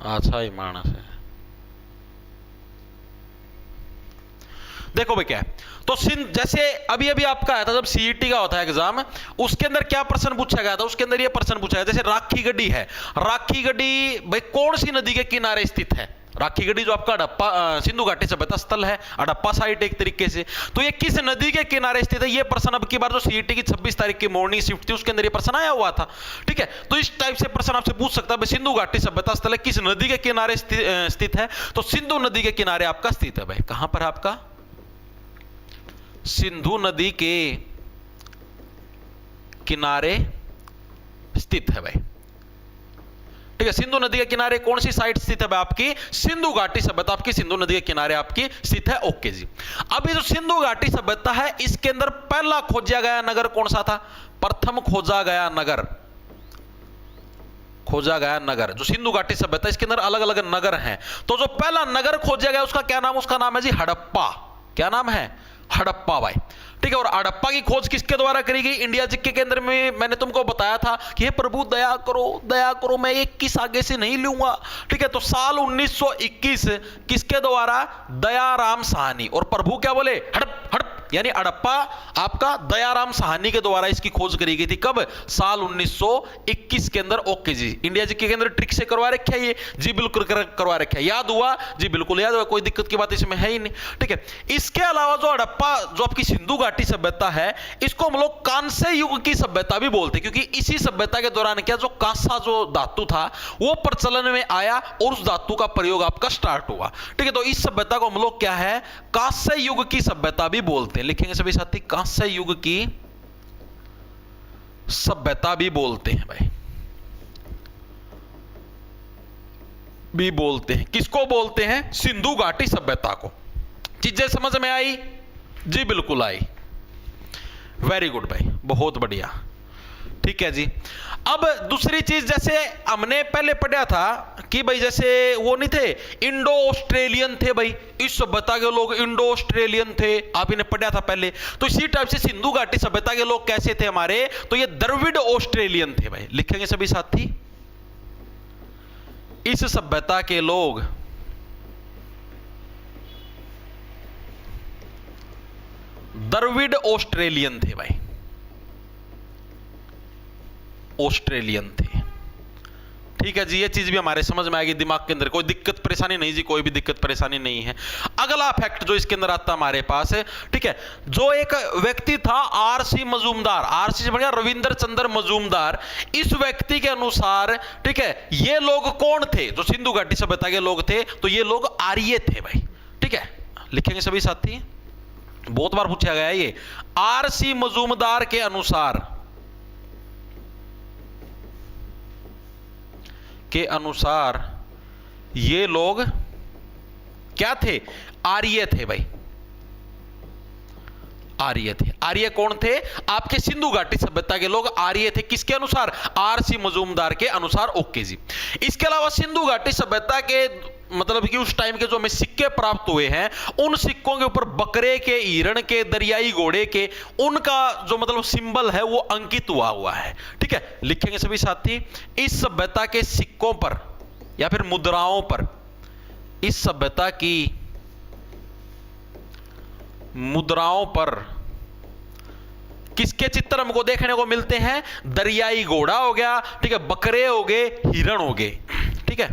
अच्छा ही मानस है। देखो भाई क्या है, तो सिंध, जैसे अभी अभी आपका आया था जब सीईटी का होता है एग्जाम, उसके अंदर क्या प्रश्न पूछा गया था? उसके अंदर ये प्रश्न पूछा गया, जैसे राखी गढ़ी है, राखी गढ़ी भाई कौन सी नदी के किनारे स्थित है? राखी गढ़ी जो आपका हड़प्पा सिंधु घाटी सभ्यता स्थल है, हड़प्पा साइट एक तरीके से, तो ये किस नदी के किनारे स्थित है? ये प्रश्न अब की बार जो सीईटी की 26 तारीख की मॉर्निंग शिफ्ट थी, उसके अंदर ये प्रश्न आया हुआ था। ठीक है, तो इस टाइप से प्रश्न आपसे पूछ सकता है, सिंधु घाटी सभ्यता स्थल है, किस नदी के किनारे स्थित है? तो सिंधु नदी के किनारे आपका स्थित है भाई। कहां पर आपका? सिंधु नदी के किनारे स्थित है भाई। ठीक है, सिंधु नदी के किनारे कौन सी साइट स्थित है भाई? आपकी सिंधु घाटी सभ्यता आपकी सिंधु नदी के किनारे आपकी स्थित है। ओके जी। अब ये जो सिंधु घाटी सभ्यता है, इसके अंदर पहला खोजा गया नगर कौन सा था? प्रथम खोजा गया नगर जो सिंधु घाटी सभ्यता, इसके अंदर अलग अलग नगर हैं। तो जो पहला नगर खोजा गया उसका क्या नाम? उसका नाम है जी हड़प्पा। क्या नाम है? हड़प्पा भाई। ठीक है, और हड़प्पा की खोज किसके द्वारा करी गई? इंडिया जीके के अंदर में मैंने तुमको बताया था कि हे प्रभु दया करो, मैं 21 आगे से नहीं लूंगा। ठीक है, तो साल 1921 किसके द्वारा? दयाराम साहनी। और प्रभु क्या बोले? हड़प हड़प, यानी हड़प्पा आपका दयाराम साहनी के द्वारा इसकी खोज करी गई थी। कब? साल 1921 के अंदर। ओके जी, इंडिया जीके के अंदर ट्रिक से करवा रखा है ये? जी बिल्कुल करवा रखा है। याद हुआ? जी बिल्कुल याद हुआ, कोई दिक्कत की बात इसमें है ही नहीं। ठीक है, इसके अलावा जो हड़प्पा जो आपकी सिंधु घाटी सभ्यता है, इसको हम लोग कांस्य युग की सभ्यता भी बोलते हैं, क्योंकि इसी सभ्यता के दौरान क्या जो कांसा जो धातु था वो प्रचलन में आया और उस धातु का प्रयोग आपका स्टार्ट हुआ। ठीक है, तो इस सभ्यता को हम लोग क्या है? कांस्य युग की सभ्यता भी बोलते हैं। लिखेंगे सभी साथी, कांस्य युग की सभ्यता भी बोलते हैं भाई, भी बोलते हैं। किसको बोलते हैं? सिंधु घाटी सभ्यता को। चीजें समझ में आई? जी बिल्कुल आई। वेरी गुड भाई, बहुत बढ़िया। ठीक है जी। अब दूसरी चीज, जैसे हमने पहले पढ़ा था कि भाई जैसे वो नहीं थे, इंडो ऑस्ट्रेलियन थे भाई, इस सभ्यता के लोग इंडो ऑस्ट्रेलियन थे, आप इन्हें पढ़ा था पहले। तो इसी टाइप से सिंधु घाटी सभ्यता के लोग कैसे थे हमारे? तो ये द्रविड़ ऑस्ट्रेलियन थे भाई। लिखेंगे सभी साथी, इस सभ्यता के लोग द्रविड़ ऑस्ट्रेलियन थे भाई, ऑस्ट्रेलियन थे। ठीक है जी, ये चीज भी हमारे समझ में आएगी, दिमाग के अंदर कोई दिक्कत परेशानी नहीं जी, कोई भी दिक्कत परेशानी नहीं है। अगला फैक्ट जो इसके अंदर आता हमारे पास है, ठीक है, जो एक व्यक्ति था आरसी मजूमदार, आरसी से बढ़िया रविंद्र चंद्र मजूमदार, इस व्यक्ति के अनुसार, ठीक है, ये लोग कौन थे? जो सिंधु घाटी सभ्यता के लोग थे, तो ये लोग आर्य थे भाई। ठीक है, लिखेंगे सभी साथी, बहुत बार पूछा गया है ये। आरसी मजूमदार के अनुसार ये लोग क्या थे? आर्य थे भाई, आर्य थे। आर्य कौन थे? आपके सिंधु घाटी सभ्यता के लोग आर्य थे। किसके अनुसार? आर.सी. मजूमदार के अनुसार। ओके जी। इसके अलावा सिंधु घाटी सभ्यता के मतलब कि उस टाइम के जो हमें सिक्के प्राप्त हुए हैं, उन सिक्कों के ऊपर बकरे के, हिरण के, दरियाई घोड़े के, उनका जो मतलब सिंबल है वो अंकित हुआ है। ठीक है, लिखेंगे सभी साथी। इस सभ्यता के सिक्कों पर या फिर मुद्राओं पर, इस सभ्यता की मुद्राओं पर किसके चित्र हमको देखने को मिलते हैं? दरियाई घोड़ा हो गया, ठीक है, बकरे हो गए, हिरण हो गए। ठीक है,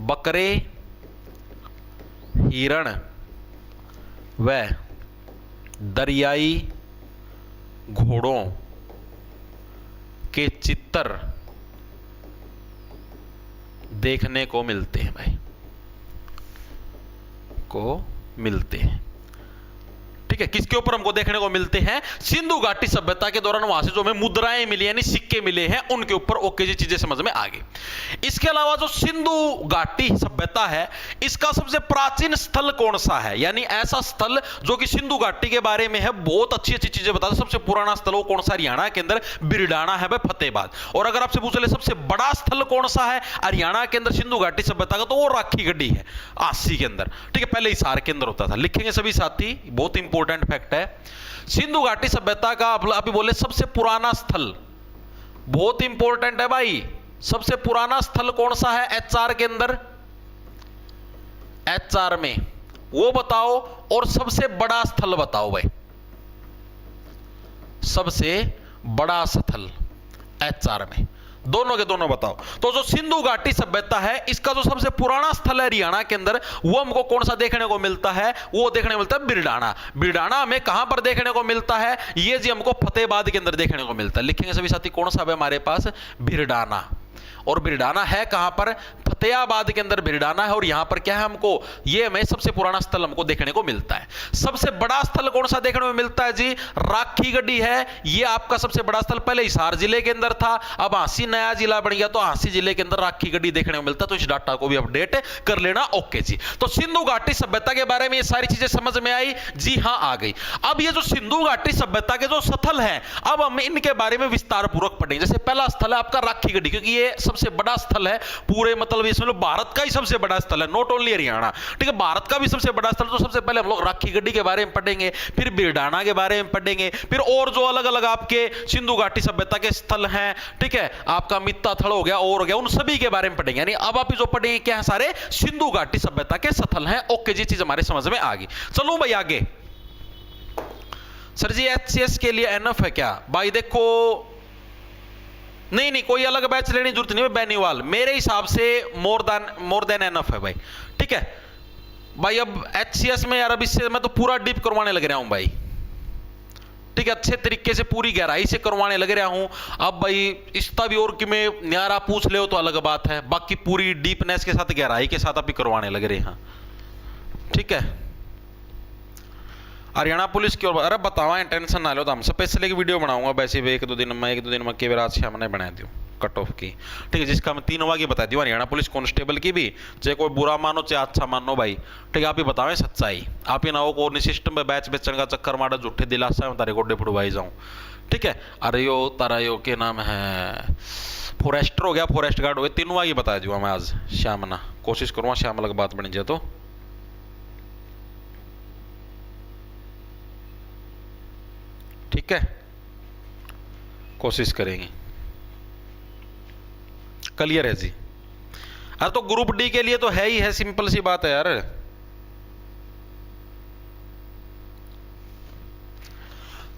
बकरे, हिरण व दरियाई घोड़ों के चित्र देखने को मिलते हैं भाई, को मिलते हैं। ठीक है, किसके ऊपर हमको देखने को मिलते हैं? सिंधु घाटी सभ्यता के दौरान वहां से जो हमें मुद्राएं मिली यानी सिक्के मिले हैं उनके ऊपर। ओके जी, चीजें समझ में आ गई। इसके अलावा जो सिंधु घाटी सभ्यता है, इसका सबसे प्राचीन स्थल कौन सा है? यानी ऐसा स्थल जो कि सिंधु घाटी के बारे में है, बहुत अच्छी अच्छी चीजें बताता है। सबसे पुराना स्थल वो कौन सा? हरियाणा के अंदर बिरडाना है भाई, फतेहबाद। और अगर आपसे पूछ ले सबसे बड़ा स्थल कौन सा है हरियाणा के अंदर सिंधु घाटी सभ्यता का, तो वो राखी गढ़ी है, आसी के अंदर। ठीक है, पहले हिसार के अंदर होता था। लिखेंगे सभी साथी, बहुत इंपॉर्टेंट फैक्ट है। सिंधु घाटी सभ्यता का अभी बोले सबसे पुराना स्थल, बहुत इंपॉर्टेंट है भाई। सबसे पुराना स्थल कौन सा है एचआर के अंदर? एचआर में वो बताओ, और सबसे बड़ा स्थल बताओ भाई। सबसे बड़ा स्थल एचआर में, दोनों के दोनों बताओ। तो जो सिंधु घाटी सभ्यता है, इसका जो सबसे पुराना स्थल है हरियाणा के अंदर, वो हमको कौन सा देखने को मिलता है? वो देखने को मिलता है बिरडाना। बिरडाना हमें कहां पर देखने को मिलता है? ये जी हमको फतेहबाद के अंदर देखने को मिलता है। लिखेंगे सभी साथी, कौन सा है हमारे पास? बिरडाना। और बिरडाना है कहां पर? फतेहाबाद के अंदर बिरडाना है। और यहां पर क्या है हमको? ये हमें सबसे पुराना स्थल हमको देखने को मिलता है। सबसे बड़ा स्थल कौन सा देखने को मिलता है जी? राखी गढ़ी है। ये आपका सबसे बड़ा स्थल पहले हिसार जिले के अंदर था, अब हांसी नया जिला बन गया, तो हांसी जिले के अंदर राखी गढ़ी देखने को मिलता है। तो इस डाटा को भी अपडेट कर लेना। ओके जी, तो सिंधु घाटी सभ्यता के बारे में ये सारी चीजें समझ में आई? जी हां, आ गई। अब ये जो सिंधु घाटी सभ्यता के जो स्थल है, अब हम इनके बारे में विस्तार पूर्वक पढ़ेंगे। जैसे पहला स्थल है आपका राखी गढ़ी, क्योंकि ये सबसे बड़ा स्थल है पूरे, मतलब इसमें भारत का ही सबसे बड़ा स्थल है, नॉट ओनली हरियाणा। ठीक है, भारत का भी सबसे बड़ा स्थल। तो सबसे पहले हम लोग राखी गढ़ी के बारे में पढ़ेंगे, फिर बिरडाना के बारे में पढ़ेंगे, फिर और जो अलग अलग आपके सिंधु घाटी सभ्यता के स्थल हैं, ठीक है, आपका मित्ताथल हो गया और हो गया, उन सभी के बारे में पढ़ेंगे। यानी अब आप जो पढ़ेंगे क्या है? सारे सिंधु घाटी सभ्यता के स्थल हैं। ओके जी, चीज हमारे समझ में आ गई। चलो भाई आगे। सर जी एचसीएस के लिए एनएफ है क्या? भाई देखो, नहीं, कोई अलग बैच लेने की जरूरत नहीं है बेनीवाल। मेरे हिसाब से मोर देन एनफ है भाई। ठीक है भाई, अब एचसीएस में यार अब इससे मैं तो पूरा डीप करवाने लग रहा हूं भाई। ठीक है, अच्छे तरीके से पूरी गहराई से करवाने लग रहा हूं। अब भाई इसका भी और कि मैं न्यारा पूछ ले हो तो अलग बात है, बाकी पूरी डीपनेस के साथ, गहराई के साथ आप ही करवाने लग रहे हैं। ठीक है, हरियाणा पुलिस की ओर, अरे बतावा, टेंशन ना लो, तो हम स्पेशल एक वीडियो बनाऊंगा वैसे भी एक दो दिन में केवल आज शाम ने बना दूँ कट ऑफ की। ठीक है, जिसका मैं 3 वागी बता दी हरियाणा पुलिस कांस्टेबल की भी, चाहे कोई बुरा मानो चाहे अच्छा मानो भाई। ठीक है, आप ही बतावें सच्चाई, आप ही ना हो को सिस्टम में बैच बेचने का चक्कर मारा, झूठे दिलासा में तारे गोड्डे फुड़वाई जाऊँ। ठीक है, अरे यो तारा यो के नाम है फॉरेस्टर हो गया, फॉरेस्ट गार्ड हो गया, 3 वागी बता दूंगा मैं आज शाम ना, कोशिश करूँगा शाम अलग बात बन जाए तो। ठीक है, कोशिश करेंगे। क्लियर है जी? अरे तो ग्रुप डी के लिए तो है ही है, सिंपल सी बात है यार।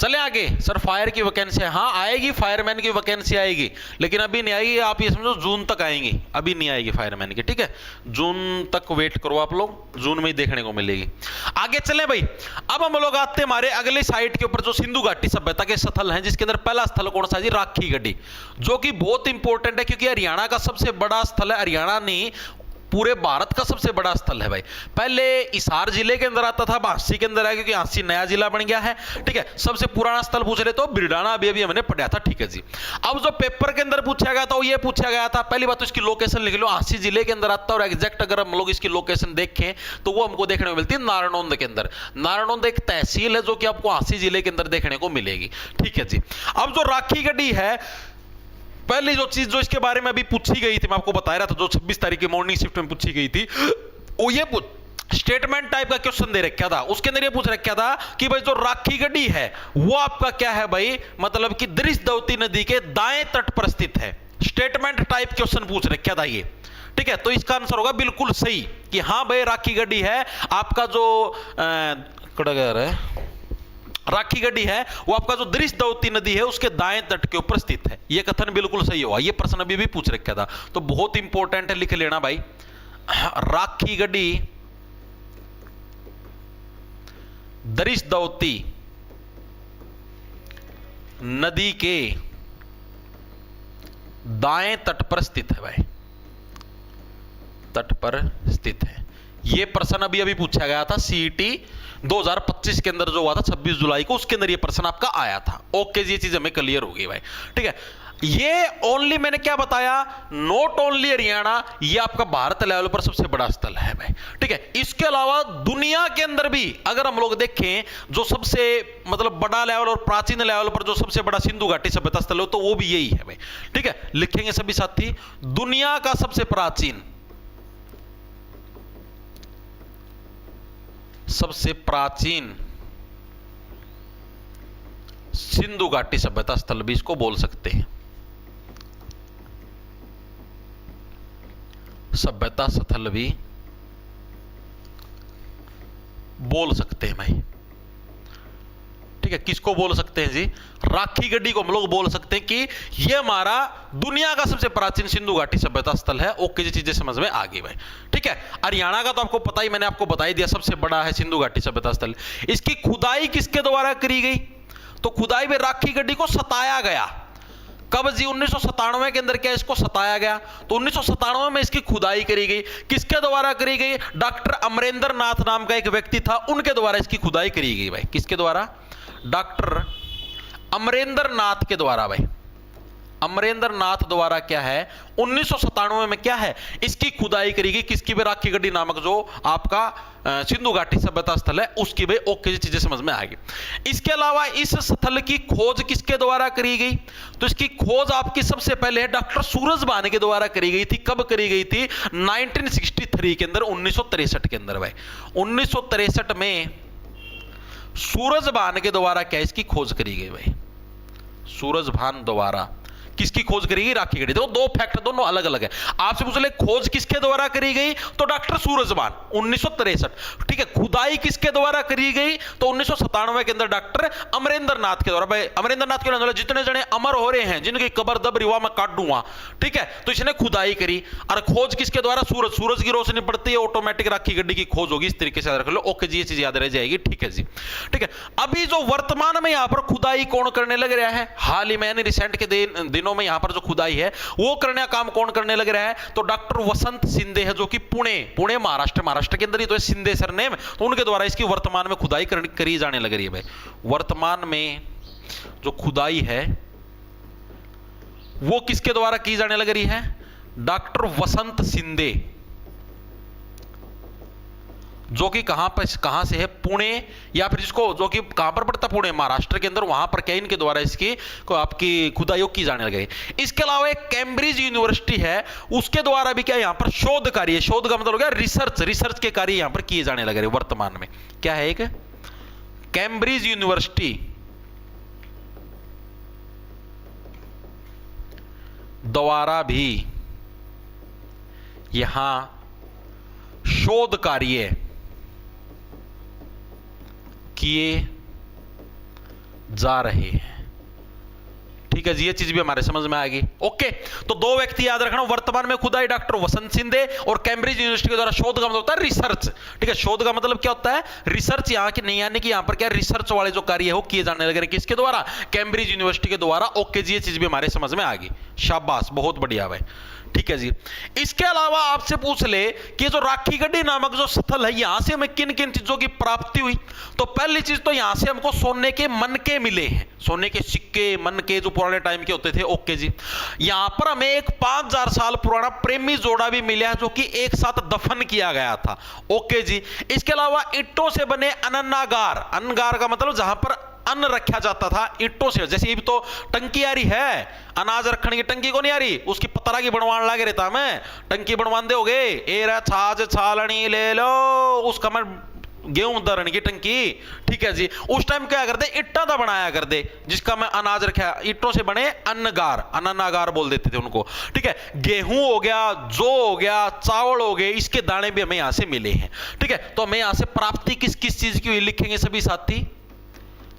चले आगे। सर फायर की वैकेंसी है? हाँ आएगी, फायरमैन की वैकेंसी आएगी, लेकिन अभी नहीं आएगी। आप ये समझो जून तक आएंगी, अभी नहीं आएगी फायरमैन की। ठीक है, जून तक वेट करो आप लोग, जून में ही देखने को मिलेगी। आगे चले भाई। अब हम लोग आते हैं हमारे अगले साइट के ऊपर, जो सिंधु घाटी सभ्यता के स्थल हैं, जिसके अंदर पहला स्थल कौन सा है जी? राखी गढ़ी, जो कि बहुत इंपॉर्टेंट है, क्योंकि हरियाणा का सबसे बड़ा स्थल है। हरियाणा ने पूरे भारत का सबसे बड़ा स्थल है भाई। पहले हिसार जिले के अंदर आता था, अब हांसी के अंदर है क्योंकि हांसी नया जिला बन गया है। ठीक है, सबसे पुराना स्थल पूछ रहे तो बिरडाना अभी हमने पढ़ा था। ठीक है जी, अब जो पेपर के अंदर पूछा गया था वो ये पूछा गया था, पहली बात तो इसकी लोकेशन लिख लो, हांसी जिले के अंदर आता है और एग्जैक्ट अगर हम लोग इसकी लोकेशन देखें तो वो हमको देखने को मिलती है नारनौंद के अंदर। नारनौंद एक तहसील है जो कि आपको हांसी जिले के अंदर देखने को मिलेगी। ठीक है जी, अब जो राखी गढ़ी है, पहली जो चीज जो इसके बारे में अभी पूछी गई थी, मैं आपको बता रहा था, जो 26 तारीख की मॉर्निंग शिफ्ट में पूछी गई थी, वो ये स्टेटमेंट टाइप का क्वेश्चन दे रखा था। उसके अंदर ये पूछ रखा था कि भाई जो राखी गढ़ी है वो आपका क्या है भाई, मतलब कि दृष्टद्वती नदी के दाएं तट पर स्थित है। स्टेटमेंट टाइप क्वेश्चन पूछ रखा था ये। ठीक है, तो इसका आंसर होगा बिल्कुल सही कि हाँ भाई राखी गढ़ी है आपका जो राखी गढ़ी है वो आपका जो दृष्टद्वती नदी है उसके दाएं तट के ऊपर स्थित है। यह कथन बिल्कुल सही हुआ। यह प्रश्न अभी भी पूछ रखा था, तो बहुत इंपॉर्टेंट है, लिख लेना भाई। राखी गढ़ी दृष्टद्वती नदी के दाएं तट पर स्थित है भाई, तट पर स्थित है। यह प्रश्न अभी पूछा गया था सीईटी 2025 के अंदर जो हुआ था 26 जुलाई को, उसके अंदर यह प्रश्न आपका आया था। ओके जी, ये चीज हमें क्लियर होगी भाई। ठीक है, ये ओनली मैंने क्या बताया, नॉट ओनली हरियाणा, ये आपका भारत लेवल पर सबसे बड़ा स्थल है भाई। ठीक है, इसके अलावा दुनिया के अंदर भी अगर हम लोग देखें जो सबसे मतलब बड़ा लेवल और प्राचीन लेवल पर जो सबसे बड़ा सिंधु घाटी सभ्यता स्थल हो तो वो भी यही है भाई। ठीक है, लिखेंगे सभी साथी, दुनिया का सबसे प्राचीन सिंधु घाटी सभ्यता स्थल भी इसको बोल सकते हैं, सभ्यता स्थल भी बोल सकते हैं भाई। ठीक है, किसको बोल सकते हैं जी, राखी गढ़ी को हम लोग बोल सकते हैं कि यह हमारा दुनिया का सबसे प्राचीन सिंधु घाटी सभ्यता स्थल है। ओके जी, चीजें समझ में आ गई भाई। ठीक है, हरियाणा का तो आपको पता ही, मैंने आपको बता ही दिया, सबसे बड़ा है सिंधु घाटी सभ्यता स्थल। इसकी खुदाई किसके द्वारा करी गई, तो खुदाई में राखी गढ़ी को सताया गया। कब जी, 1997 के अंदर क्या इसको सताया गया, तो 1997 में इसकी खुदाई करी गई। किसके द्वारा करी गई, डॉक्टर अमरेंद्र नाथ नाम का एक व्यक्ति था, उनके द्वारा इसकी खुदाई करी गई भाई। किसके द्वारा, डॉक्टर अमरेंद्र नाथ के द्वारा भाई। अमरेंद्र नाथ द्वारा क्या है 1997 में क्या है इसकी खुदाई करी गई। किसकी भी, राखी गढ़ी नामक जो आपका सिंधु घाटी सभ्यता स्थल है उसकी भी। ओके जी, चीजें समझ में आ गई। इसके अलावा इस स्थल की खोज किसके द्वारा करी गई, तो इसकी खोज आपकी सबसे पहले डॉक्टर सूरजभान के द्वारा करी गई थी। कब करी गई थी, 1963 के अंदर, 1963 के अंदर भाई। 1963 में सूरजभान के द्वारा क्या इसकी खोज करी गई भाई, सूरजभान द्वारा किसकी खोज करी गई, राखी गढ़ी। देखो दो फैक्ट दोनों अलग अलग है। आपसे पूछ ले खोज किसके द्वारा करी गई, तो डॉक्टर सूरजभान 1963। ठीक है, खुदाई किसके द्वारा करी गई, तो 1997 के अंदर डॉक्टर अमरेंद्र नाथ के द्वारा। भाई अमरेंद्र नाथ के द्वारा जितने जने अमर हो रहे हैं जिनकी कबर दब रिवा में काट दूंगा, ठीक है, तो इसने खुदाई करी। और खोज किसके द्वारा, सूरज की रोशनी पड़ती है, ऑटोमेटिक राखी गढ़ी की खोज होगी। इस तरीके से याद रख लो। ओके जी, ये चीज याद रह जाएगी। ठीक है जी, ठीक है। अभी जो वर्तमान में यहां पर खुदाई कौन करने लग रहा है, हाल ही में यानी रिसेंट के दिनों में यहां पर जो खुदाई है वो करने का काम कौन करने लग रहा है, तो डॉक्टर वसंत शिंदे है, जो कि पुणे महाराष्ट्र के अंदर ही तो है, शिंदे सरनेम, तो उनके द्वारा इसकी वर्तमान में खुदाई करी जाने लग रही है भाई। वर्तमान में जो खुदाई है वो किसके द्वारा की जाने लग रही है, डॉक्टर वसंत शिंदे, जो कि कहां से है, पुणे, या फिर जिसको जो कि कहां पर पड़ता, पुणे महाराष्ट्र के अंदर, वहां पर क्या इनके द्वारा इसकी को आपकी खुदाई की जाने लगी। इसके अलावा एक कैम्ब्रिज यूनिवर्सिटी है, उसके द्वारा भी क्या यहां पर शोध कार्य, शोध का मतलब हो गया रिसर्च के कार्य यहां पर किए जाने लगे वर्तमान में। क्या है, एक कैम्ब्रिज यूनिवर्सिटी द्वारा भी यहां शोध कार्य किए जा रहे हैं। ठीक है जी, ये चीज भी हमारे समझ में आ गई। ओके, तो दो व्यक्ति याद रखना, वर्तमान में खुदाई डॉक्टर वसंत शिंदे और कैम्ब्रिज यूनिवर्सिटी के द्वारा शोध का मतलब होता है रिसर्च। ठीक है, शोध का मतलब क्या होता है, रिसर्च। यहां की नहीं, यानी कि यहां पर क्या रिसर्च वाले जो कार्य है वो किए जाने लगे, किसके द्वारा, कैम्ब्रिज यूनिवर्सिटी के द्वारा। ओके जी, ये चीज भी हमारे समझ में आ गई। शाबाश, बहुत बढ़िया भाई। ठीक है जी। इसके अलावा आपसे पूछ ले कि जो राखी गढ़ी नामक जो स्थल है, यहां से हमें किन किन चीजों की प्राप्ति हुई, तो पहली चीज तो यहां से हमको सोने के मनके मिले हैं, सोने के सिक्के मनके जो पुराने टाइम के होते थे। ओके जी। यहां पर हमें एक 5000 साल पुराना प्रेमी जोड़ा भी मिला है जो कि एक साथ दफन किया गया था। ओके जी। इसके अलावा ईंटों से बने अन्नागार, अन्नगार का मतलब जहां पर अन्न रखा जाता था ईंटों से, जैसे भी तो टंकी आ रही है, अनाज रखने की टंकी को नहीं आ रही, उसकी पतरा की बनवान लागे रहता, मैं टंकी बनवान दोगे, ए रे छाछ छालनी ले लो, उसका मैं गेहूं दरने की टंकी। ठीक है जी। उस टाइम क्या करते, ईटा दा बनाया कर दे जिसका मैं अनाज रखा, ईंटों से बने अन्नगार, अन्नागार बोल देते थे उनको। ठीक है। गेहूं हो गया, जौ हो गया, चावल हो गए, इसके दाने भी हमें यहां से मिले हैं। ठीक है। तो हमें यहां से प्राप्ति किस किस चीज की हुई लिखेंगे सभी साथी,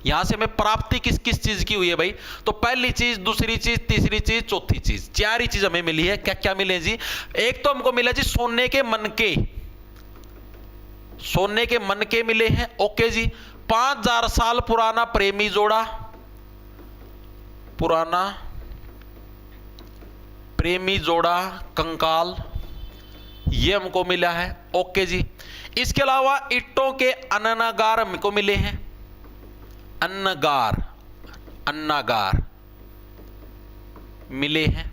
यहां से हमें प्राप्ति किस किस चीज की हुई है भाई, तो पहली चीज, दूसरी चीज, तीसरी चीज, चौथी चीज, चार ही चीज हमें मिली है। क्या क्या मिले जी, एक तो हमको मिला जी सोने के मनके, सोने के मनके मिले हैं। ओके जी। 5000 साल पुराना प्रेमी जोड़ा, पुराना प्रेमी जोड़ा कंकाल, ये हमको मिला है। ओके जी। इसके अलावा ईंटों के अन्नागार हमको मिले हैं, अन्नगार, अन्नागार मिले हैं।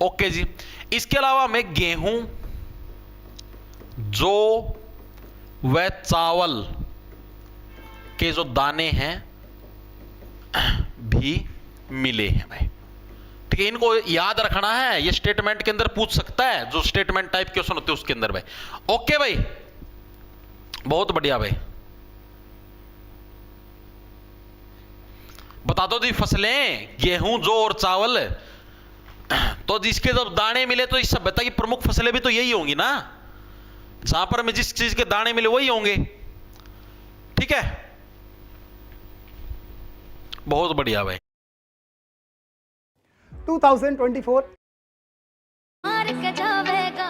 ओके जी। इसके अलावा हमें गेहूं, जौ व चावल के जो दाने हैं भी मिले हैं भाई। ठीक है। इनको याद रखना है, ये स्टेटमेंट के अंदर पूछ सकता है, जो स्टेटमेंट टाइप क्वेश्चन होते हैं उसके अंदर भाई। ओके भाई, बहुत बढ़िया भाई। बता दो जी फसलें, गेहूं, जौ और चावल, तो जिसके जब दाने मिले तो इस सभ्यता की प्रमुख फसलें भी तो यही होंगी ना, जहां पर हमें जिस चीज के दाने मिले वही होंगे। ठीक है। बहुत बढ़िया भाई। 2024 मार के जावेगा।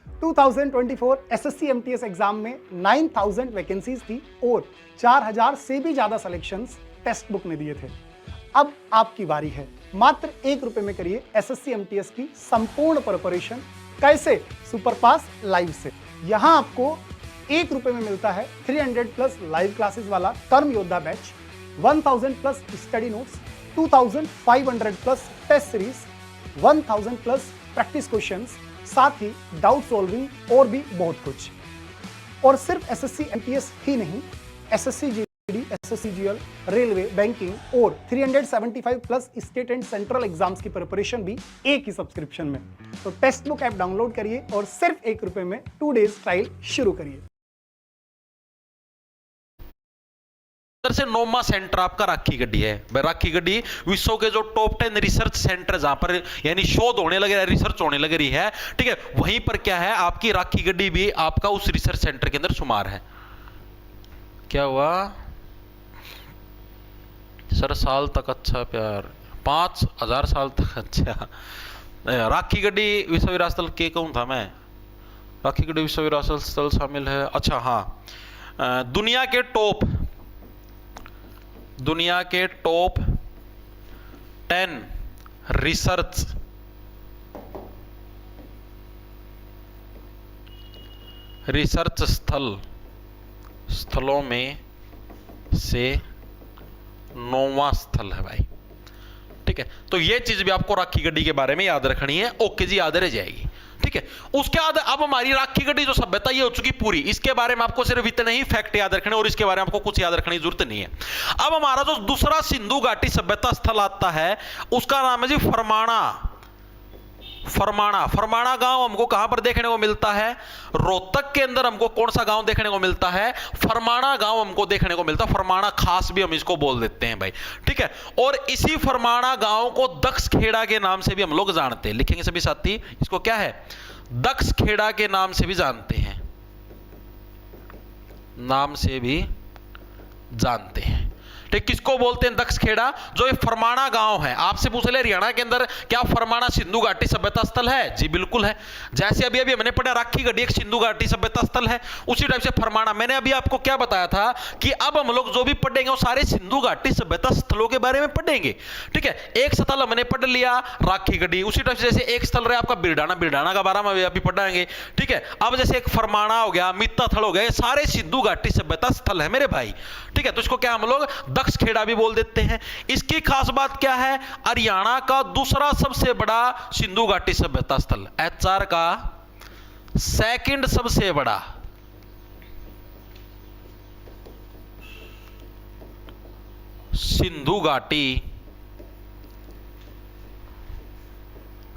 2024 एसएससी एमटीएस एग्जाम में 9000 वैकेंसीज थी और 4000 से भी ज्यादा सिलेक्शंस टेक्स्ट बुक में दिए थे। अब आपकी बारी है, मात्र ₹1 में करिए एसएससी एमटीएस की संपूर्ण प्रिपरेशन। कैसे? सुपरपास लाइव से। यहां आपको ₹1 में मिलता है 300+ लाइव क्लासेस वाला Karm Yoddha batch, 1000+ study notes, 2500+ test series, 1000+ practice questions, साथ ही डाउट सॉल्विंग और भी बहुत कुछ। और सिर्फ एसएससी एमटीएस ही नहीं, SSC GD, SSC GL, railway, banking और 375+ स्टेट एंड सेंट्रल एग्जाम्स की प्रिपरेशन भी एक ही सब्सक्रिप्शन में। तो टेक्स्ट बुक ऐप डाउनलोड करिए और सिर्फ ₹1 में 2 डेज ट्रायल शुरू करिए। से 9वां सेंटर आपका राखी गढ़ी है। राखी गढ़ी विश्व के जो टॉप 10 रिसर्च सेंटर जहां पर यानी शोध होने लगे, रिसर्च होने लग रही है, ठीक है, वहीं पर क्या है आपकी राखी गढ़ी भी आपका उस रिसर्च सेंटर के अंदर शुमार है। क्या हुआ सर? साल तक अच्छा प्यार, 5000 साल तक अच्छा। राखी गढ़ी विश्व विरासत स्थल के कहूं था मैं, राखी गढ़ी विश्व विरासत स्थल शामिल है। अच्छा हाँ, दुनिया के टॉप 10 रिसर्च स्थलों में से 9वां स्थल है भाई। ठीक है। तो ये चीज भी आपको राखी गढ़ी के बारे में याद रखनी है। ओके जी, याद रह जाएगी। ठीक है। उसके बाद अब हमारी राखी गढ़ी जो सभ्यता ये हो चुकी पूरी, इसके बारे में आपको सिर्फ इतने ही फैक्ट याद रखने और इसके बारे में आपको कुछ याद रखने की जरूरत नहीं है। अब हमारा जो दूसरा सिंधु घाटी सभ्यता स्थल आता है उसका नाम है जी फरमाना। फरमाना गांव हमको कहां पर देखने को मिलता है? रोहतक के अंदर हमको कौन सा गांव देखने को मिलता है? फरमाना गांव हमको देखने को मिलता है। फरमाना खास भी हम इसको बोल देते हैं भाई। ठीक है। और इसी फरमाना गांव को दक्ष खेड़ा के नाम से भी हम लोग जानते हैं। लिखेंगे सभी साथी, इसको क्या है? दक्ष खेड़ा के नाम से भी जानते हैं, नाम से भी जानते हैं। ठीक, किसको बोलते हैं? दक्षखेड़ा, जो ये फरमाना गांव है। आपसे पूछ ले हरियाणा के अंदर क्या फरमाना सिंधु घाटी सभ्यता स्थल है? जी बिल्कुल है। जैसे अभी अभी हमने पढ़ा राखी गढ़ी एक सिंधु घाटी सभ्यता स्थल है, उसी टाइप से फरमाना। मैंने अभी आपको क्या बताया था कि अब हम लोग जो भी पढ़ेंगे वो सारे सिंधु घाटी सभ्यता स्थलों के बारे में पढ़ेंगे। ठीक है, एक स्थल हमने पढ़ लिया राखी गढ़ी, उसी टाइप से जैसे एक स्थल रहे आपका बिरडाना, बिरडाना का बारे में अभी पढ़ाएंगे। ठीक है, अब जैसे एक फरमाना हो गया, मित्ताथल हो गया, ये सारे सिंधु घाटी सभ्यता स्थल है मेरे भाई। ठीक है, तो इसको क्या हम लोग दक्षखेड़ा भी बोल देते हैं। इसकी खास बात क्या है? हरियाणा का दूसरा सबसे बड़ा सिंधु घाटी सभ्यता स्थल, एचआर का सेकंड सबसे बड़ा सिंधु घाटी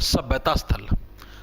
सभ्यता स्थल।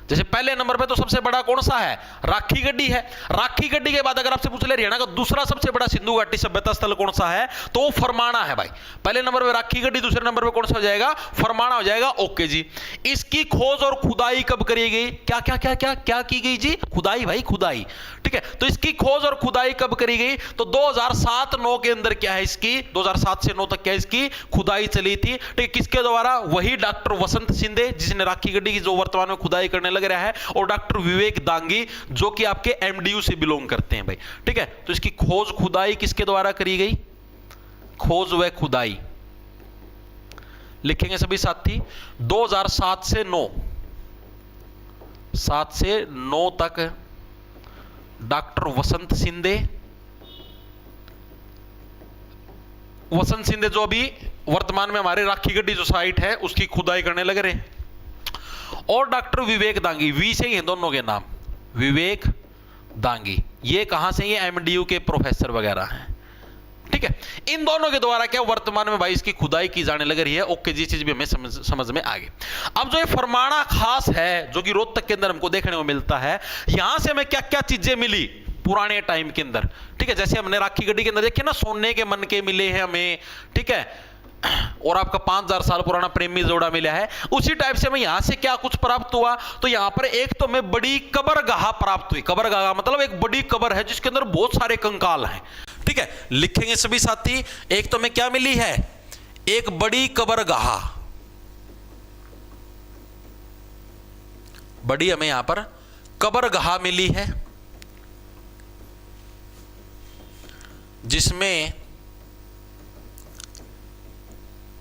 जैसे पहले नंबर पे तो सबसे बड़ा कौन सा है? राखी गढ़ी है। राखी गढ़ी के बाद अगर आपसे पूछ ले हरियाणा का दूसरा सबसे बड़ा सिंधु घाटी सभ्यता स्थल कौन सा है, तो वो फरमाना है भाई। पहले नंबर पे राखी गढ़ी, दूसरे नंबर पे कौन सा हो जाएगा? फरमाना हो जाएगा। ओके जी, इसकी खोज और खुदाई कब करी गई? क्या क्या क्या क्या क्या की गई जी? खुदाई भाई, खुदाई। ठीक है, तो इसकी खोज और खुदाई कब करी गई? तो 2007-9 के अंदर क्या है इसकी, 2007 से 9 तक क्या इसकी खुदाई चली थी। ठीक है, किसके द्वारा? वही डॉक्टर वसंत सिंधे, जिसने राखी गढ़ी की जो वर्तमान में खुदाई करने लग रहा है, और डॉक्टर विवेक दांगी, जो कि आपके एमडीयू से बिलोंग करते हैं भाई। ठीक है, तो इसकी खोज खुदाई किसके द्वारा करी गई? खोज व खुदाई लिखेंगे सभी साथी। 2007 से 9, 7 से 9 तक डॉक्टर वसंत सिंधे, वसंत सिंधे जो अभी वर्तमान में हमारे राखी गढ़ी जो साइट है उसकी खुदाई करने लग रहे हैं, और डॉक्टर विवेक दांगी, वी से ही हैं दोनों के नाम, विवेक दांगी। ये कहां से? ये एमडीयू के प्रोफेसर वगैरह हैं। ठीक है, इन दोनों के द्वारा क्या वर्तमान में भाई इसकी खुदाई की जाने लग रही है। ओके जी, चीज भी हमें समझ में आ गई। अब जो ये फरमाना खास है, जो कि रोहतक के अंदर हमको देखने को मिलता है, यहां से हमें क्या क्या चीजें मिली पुराने टाइम के अंदर। ठीक है, जैसे हमने राखी गढ़ी के अंदर देखे ना, सोने के मन के मिले हैं हमें। ठीक है, और आपका 5000 साल पुराना प्रेमी जोड़ा मिला है। उसी टाइप से हमें यहां से क्या कुछ प्राप्त हुआ? तो यहां पर एक तो हमें बड़ी कबरगाह प्राप्त हुई। कबरगाह मतलब एक बड़ी कबर है जिसके अंदर बहुत सारे कंकाल हैं। ठीक है, लिखेंगे सभी साथी। एक तो हमें क्या मिली है? एक बड़ी कबरगाह, बड़ी हमें यहां पर कबरगाह मिली है, जिसमें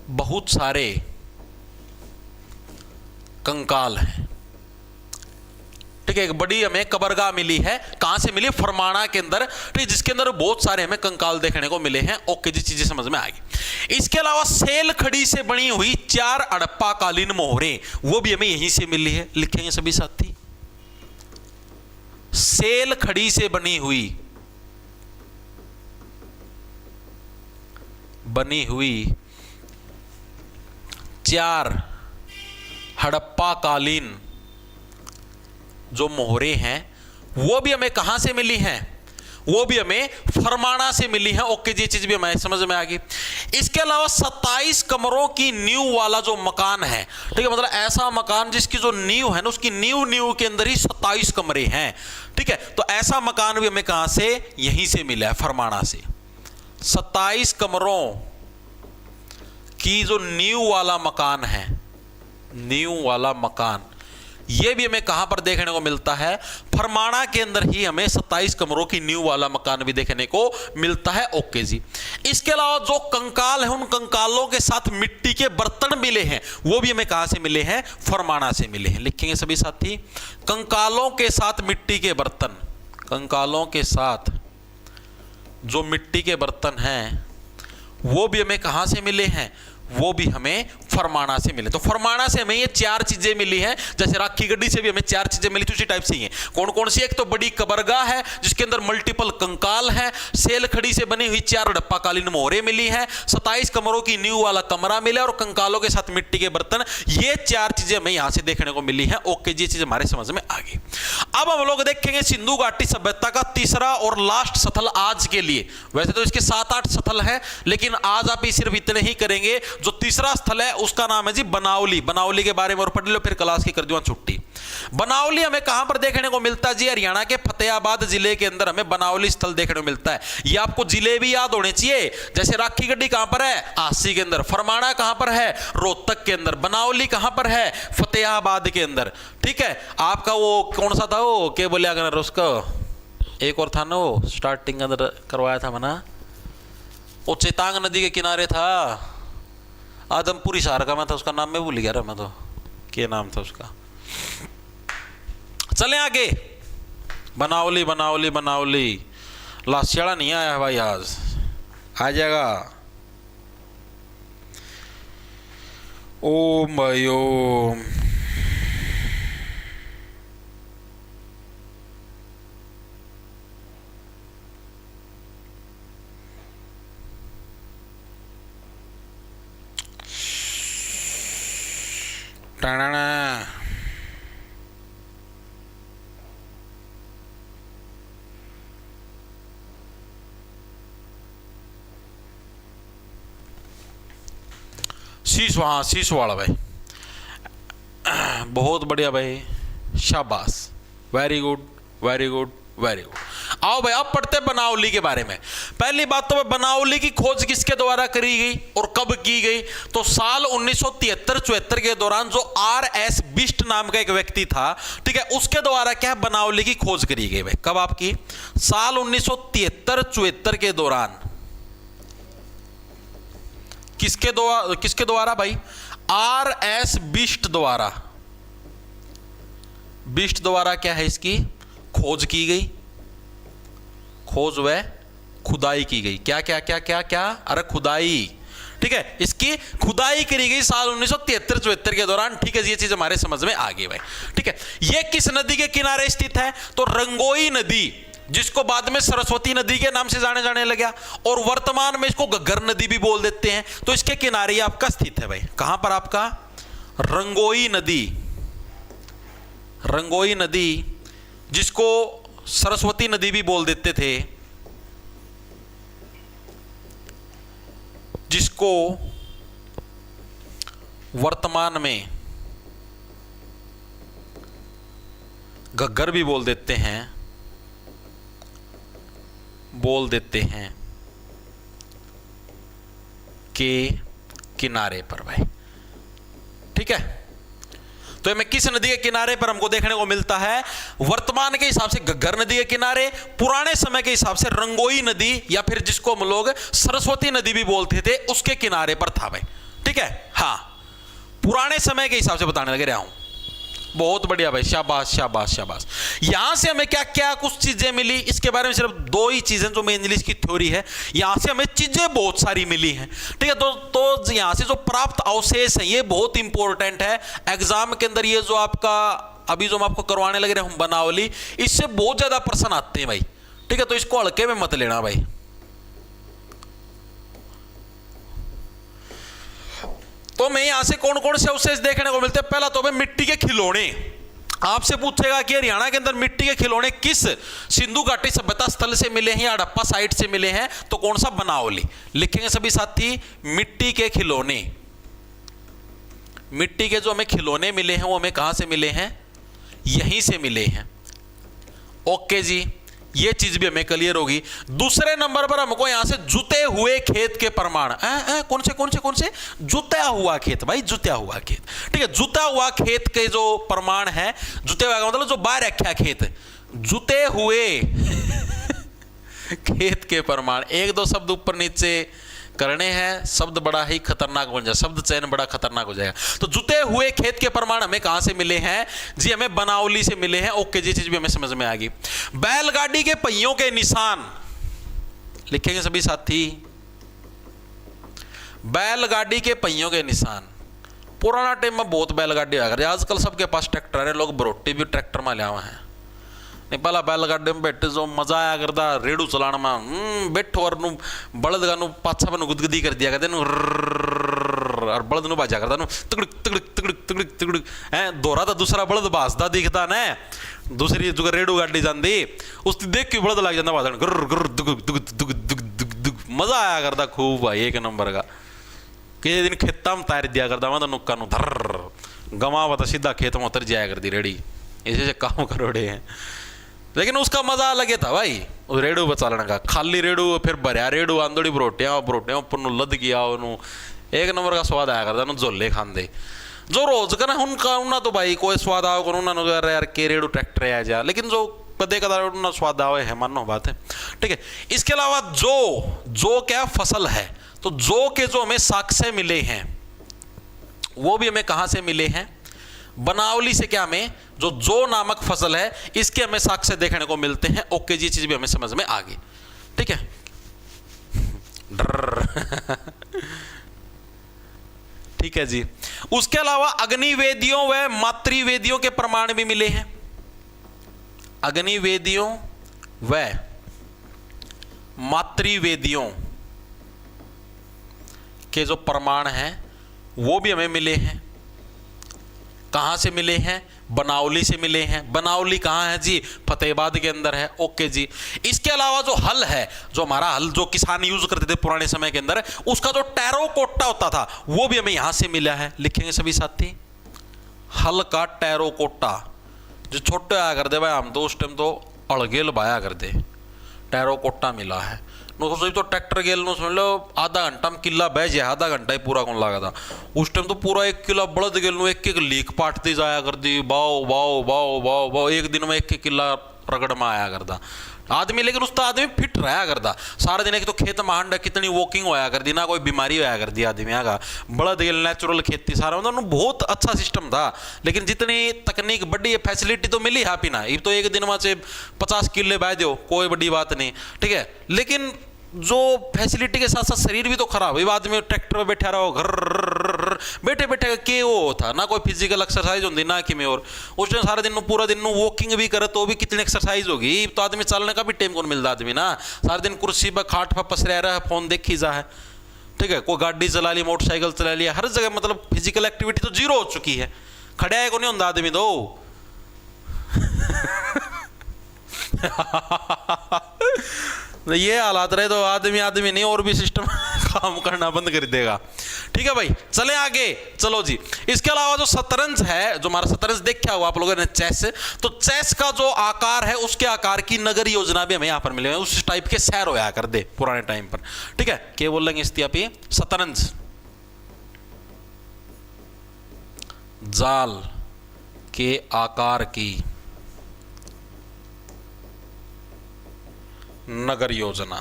बहुत सारे कंकाल हैं। ठीक है, एक बड़ी हमें कबरगाह मिली है। कहां से मिली? फरमाना के अंदर। ठीक, जिसके अंदर बहुत सारे हमें कंकाल देखने को मिले हैं। ओके जी, चीजें समझ में आ गई। इसके अलावा सेल खड़ी से बनी हुई 4 हड़प्पा कालीन मोहरें, वो भी हमें यहीं से मिली है। लिखेंगे सभी साथी। सेल खड़ी से बनी हुई 4 हड़प्पा कालीन जो मोहरे हैं, वो भी हमें कहां से मिली हैं? वो भी हमें फरमाना से मिली है। ओके जी, चीज भी हमें समझ में आ गई। इसके अलावा 27 कमरों की नींव वाला जो मकान है, ठीक है, मतलब ऐसा मकान जिसकी जो नींव है ना, उसकी नींव के अंदर ही 27 कमरे हैं। ठीक है, तो ऐसा मकान भी हमें कहां से? यहीं से मिला है, फरमाना से। 27 कमरों की जो नींव वाला मकान है, नींव वाला मकान, यह भी हमें कहां पर देखने को मिलता है? फरमाना के अंदर ही हमें 27 कमरों की नींव वाला मकान भी देखने को मिलता है। ओके जी। इसके अलावा जो कंकाल है, उन कंकालों के साथ मिट्टी के बर्तन मिले हैं, वो भी हमें कहां से मिले हैं? फरमाना से मिले हैं। लिखेंगे सभी साथी। कंकालों के साथ मिट्टी के बर्तन, कंकालों के साथ जो मिट्टी के बर्तन हैं, वो भी हमें कहां से मिले हैं? वो भी हमें फरमाना से मिले। तो फरमाना से हमें ये 4 चीजें मिली हैं। जैसे राखी गढ़ी से भी हमें 4 चीजें मिली थी, उसी टाइप से ही है। कौन कौन सी? एक तो बड़ी कबरगाह है जिसके अंदर मल्टीपल कंकाल है, सेल खड़ी से बनी हुई 4 हड़प्पा कालीन मोहरे मिली है, 27 कमरों की नींव वाला कमरा मिला, और कंकालों के साथ मिट्टी के बर्तन। ये 4 चीजें हमें यहां से देखने को मिली है। ओके जी, चीज हमारे समझ में आ गई। अब हम लोग देखेंगे सिंधु घाटी सभ्यता का तीसरा और लास्ट स्थल आज के लिए। वैसे तो इसके 7-8 स्थल हैं, लेकिन आज आप सिर्फ इतने ही करेंगे। जो तीसरा स्थल है उसका नाम है जी बनावली। बनावली के बारे में और पढ़ लो, फिर क्लास की कर दूंगा छुट्टी। बनावली हमें कहां पर देखने को मिलता है जी? हरियाणा के फतेहाबाद जिले के अंदर हमें बनावली स्थल देखने को मिलता है। ये आपको जिले भी याद होने चाहिए, जैसे राखी गड्डी कहां पर है? आसी के अंदर। फरमाना कहां पर है? रोहतक के अंदर। बनावली कहां पर है? फतेहाबाद के अंदर। ठीक है, आपका वो कौन सा था, वो क्या बोलिया अगर उसका एक और था ना, वो स्टार्टिंग अंदर करवाया था मना, वो चेतांग नदी के किनारे था, आदमपुरी शहर का, मैं था उसका नाम मैं भूल गया, मैं तो क्या नाम था उसका। चलें आगे। बनावली बनावली बनावली। लाशियाड़ा नहीं आया है भाई, आज आ जाएगा। ओम भाई ओम। टाणा। शीश, वहाँ शीश वाला भाई, बहुत बढ़िया भाई, शाबाश, very good very good very good. आओ भाई, अब पढ़ते बनावली के बारे में। पहली बात तो बनावली की खोज किसके द्वारा करी गई और कब की गई? तो साल 1973-74 के दौरान जो R.S. बिष्ट नाम का एक व्यक्ति था, ठीक है, उसके द्वारा क्या है, बनावली की खोज करी गई भाई। कब आपकी? साल 1973-74 के दौरान। किसके द्वारा भाई? R.S. बिष्ट द्वारा। बिष्ट द्वारा क्या है, इसकी खोज की गई। खोज व खुदाई की गई। क्या क्या क्या क्या क्या? अरे खुदाई। ठीक है, इसकी खुदाई करी गई साल 1973-74 के दौरान। ठीक है, ये चीज हमारे समझ में आ गई भाई। ठीक है, ये किस नदी के किनारे स्थित है? तो रंगोई नदी, जिसको बाद में सरस्वती नदी के नाम से जाने लगा, और वर्तमान में इसको घग्गर नदी भी बोल देते हैं। तो इसके किनारे आपका स्थित है भाई। कहां पर आपका? रंगोई नदी। रंगोई नदी, जिसको सरस्वती नदी भी बोल देते थे, जिसको वर्तमान में घग्गर भी बोल देते हैं के किनारे पर भाई। ठीक है, तो हमें किस नदी के किनारे पर हमको देखने को मिलता है? वर्तमान के हिसाब से घग्गर नदी के किनारे, पुराने समय के हिसाब से रंगोई नदी, या फिर जिसको हम लोग सरस्वती नदी भी बोलते थे, उसके किनारे पर था भाई। ठीक है, हाँ, पुराने समय के हिसाब से बताने लगे रहा हूं। बहुत बढ़िया भाई, शाबाश शाबाश शाबाश। यहां से हमें क्या क्या कुछ चीजें मिली, इसके बारे में सिर्फ दो ही चीजें जो मेन इंग्लिश की थ्योरी है, यहां से हमें चीजें बहुत सारी मिली हैं। ठीक है, तो यहां से जो प्राप्त अवशेष है ये बहुत इंपॉर्टेंट है एग्जाम के अंदर। ये जो आपका अभी जो हम आपको करवाने लगे रहे हम बनावली, इससे बहुत ज्यादा प्रश्न आते हैं भाई। ठीक है, तो इसको हल्के में मत लेना भाई। तो मैं यहां से कौन कौन से अवशेष देखने को मिलते हैं? पहला तो भाई मिट्टी के खिलौने। आपसे पूछेगा कि हरियाणा के अंदर मिट्टी के खिलौने किस सिंधु घाटी सभ्यता स्थल से मिले हैं या हड़प्पा साइट से मिले हैं? तो कौन सा? बनावली। लिखेंगे सभी साथी, मिट्टी के खिलौने। मिट्टी के जो हमें खिलौने मिले हैं वो हमें कहां से मिले हैं? यहीं से मिले हैं। ओके जी, ये चीज भी हमें क्लियर होगी। दूसरे नंबर पर हमको यहां से जुते हुए खेत के प्रमाण। कौन से? जुता हुआ खेत भाई, जुता हुआ खेत। ठीक है, जुता हुआ खेत के जो प्रमाण है, जुते हुआ का मतलब जो बाहर रखा खेत, जुते हुए खेत के प्रमाण। एक दो शब्द ऊपर नीचे करने हैं, शब्द बड़ा ही खतरनाक बन जाए, शब्द चयन बड़ा खतरनाक हो जाएगा। तो जुते हुए खेत के प्रमाण हमें कहां से मिले हैं जी? हमें बनावली से मिले हैं। ओके जी, चीज भी हमें समझ में आ गई। बैलगाड़ी के पहियों के निशान लिखेंगे सभी साथी। बैलगाड़ी के पहियों के निशान। पुराना टाइम में बहुत बैलगाड़ी आ गई, आजकल सबके पास ट्रैक्टर है, लोग बरोटी भी ट्रैक्टर में लिया हुआ है। नहीं, पहला बैलगाड़ी में बैठे जो मजा आया करता रेड़ू चलाने में, बैठो और बलद का पाछा पर गुदगुदी कर दिया करते, और बलद नु बाजा करता तगड़क तगड़क तगड़क तगड़क तगड़क है। दोहरा तो दूसरा बलद भाजदा दिखता ना, दूसरी जो रेड़ू गाड़ी जाती उसकी देख के बलद लग जाता भाजन, मजा आया करता खूब भाई, एक नंबर का। किसी दिन खेता में तैर दिया करता मैं तो नुक्का नु धर गवा तो सीधा खेत में उतर जाया करती रेडी, इसे से काम करोड़े हैं। लेकिन उसका मजा अलग था भाई, उस रेड़ू बचाने का, खाली रेड़ू फिर भरिया रेड़ू आंदोड़ी बरोटियां ऊपर नु लद गया उन्होंने, एक नंबर का स्वाद आया करता झोले खांदे जो रोज का ना उनका उन्ना तो भाई कोई स्वाद आओ उन्होंने यार के रेड़ू ट्रैक्टर आ जा, लेकिन जो कदे कदा उन्ना स्वाद आवे है मानो बात है, ठीक है। इसके अलावा जो क्या फसल है, तो जो के जो हमें साक्ष्य मिले हैं वो भी हमें कहां से मिले हैं, बनावली से। क्या हमें जो नामक फसल है इसके हमें साक्ष्य देखने को मिलते हैं। ओके जी, चीज भी हमें समझ में आ गई, ठीक है। ठीक है जी। उसके अलावा अग्निवेदियों व मातृवेदियों के प्रमाण भी मिले हैं। अग्निवेदियों व मातृवेदियों के जो प्रमाण हैं वो भी हमें मिले हैं। कहां से मिले हैं? बनावली से मिले हैं। बनावली कहां है जी? फतेहाबाद के अंदर है। ओके जी। इसके अलावा जो हल है, जो हमारा हल जो किसान यूज करते थे पुराने समय के अंदर, उसका जो टेरोकोटा होता था वो भी हमें यहां से मिला है। लिखेंगे सभी साथी, हल का टेरोकोटा जो छोटे आया कर दे भाई, हम तो उस टाइम तो अड़गेल बाया कर दे, टेरोकोटा मिला है। तो ट्रैक्टर गेल नो समझ लो आधा घंटा में किला बह जाए, आधा घंटा ही पूरा कौन लगा था। उस टाइम तो पूरा 1 किला बड़द गेल नो एक लीक पाटती जाया कर दी, बाओ बाओ बाओ बाओ बाओ, एक दिन में 1 किला प्रगड़ में आया करता आदमी। लेकिन उसका आदमी फिट रहा करता सारा दिन। एक तो खेत में हांड कितनी वॉकिंग होया कर दी, ना कोई बीमारी होया कर दी आदमी का। बड़द गेल नेचुरल खेती सारा, मतलब बहुत अच्छा सिस्टम था। लेकिन जितनी तकनीक बढ़ी है, फैसिलिटी तो मिली हापी ना, ये तो एक दिन में से 50 किले बह दो, कोई बड़ी बात नहीं, ठीक है। लेकिन जो फैसिलिटी के साथ साथ शरीर भी तो खराब है। आदमी ट्रैक्टर में बैठा रहो, घर बैठे बैठे के वो था ना, कोई फिजिकल एक्सरसाइज होती ना कि में। और उस टाइम सारा दिन पूरा दिन वॉकिंग भी करे तो भी कितनी एक्सरसाइज होगी। तो आदमी चलने का भी टाइम कौन मिलता आदमी ना, सारा दिन कुर्सी पर खाट पर पसरा रहा है, फोन देखी जा है, ठीक है। कोई गाड़ी चला ली, मोटरसाइकिल चला लिया, हर जगह मतलब फिजिकल एक्टिविटी तो जीरो हो चुकी है। खड़ा है को नहीं होता आदमी तो ये हालात रहे तो आदमी नहीं और भी सिस्टम काम करना बंद कर देगा, ठीक है भाई। चले आगे, चलो जी। इसके अलावा जो शतरंज है, जो हमारा शतरंज देखा हुआ आप लोगों ने चेस, तो चेस का जो आकार है उसके आकार की नगर योजना भी हमें यहां पर मिले। उस टाइप के शहर होया कर दे पुराने टाइम पर, ठीक है। क्या बोलेंगे इस आप ये शतरंज जाल के आकार की नगर योजना,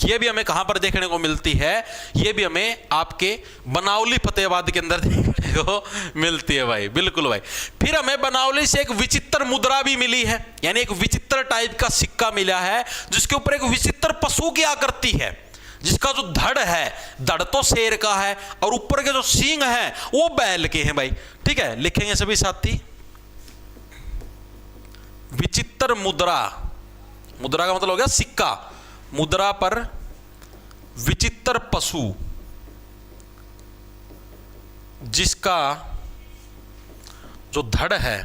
ये भी हमें कहां पर देखने को मिलती है? ये भी हमें आपके बनावली फतेहाबाद के अंदर देखने को मिलती है भाई, बिल्कुल भाई। फिर हमें बनावली से एक विचित्र मुद्रा भी मिली है, यानी एक विचित्र टाइप का सिक्का मिला है जिसके ऊपर एक विचित्र पशु की आकृति है, जिसका जो धड़ है, धड़ तो शेर का है और ऊपर के जो सींग है वो बैल के हैं भाई, ठीक है। लिखेंगे सभी साथी, विचित्र मुद्रा। मुद्रा का मतलब हो गया सिक्का, मुद्रा पर विचित्र पशु जिसका जो धड़ है,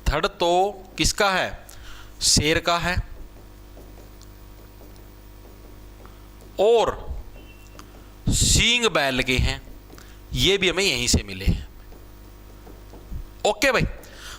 धड़ तो किसका है? शेर का है, और सींग बैल के हैं। ये भी हमें यहीं से मिले हैं। ओके भाई,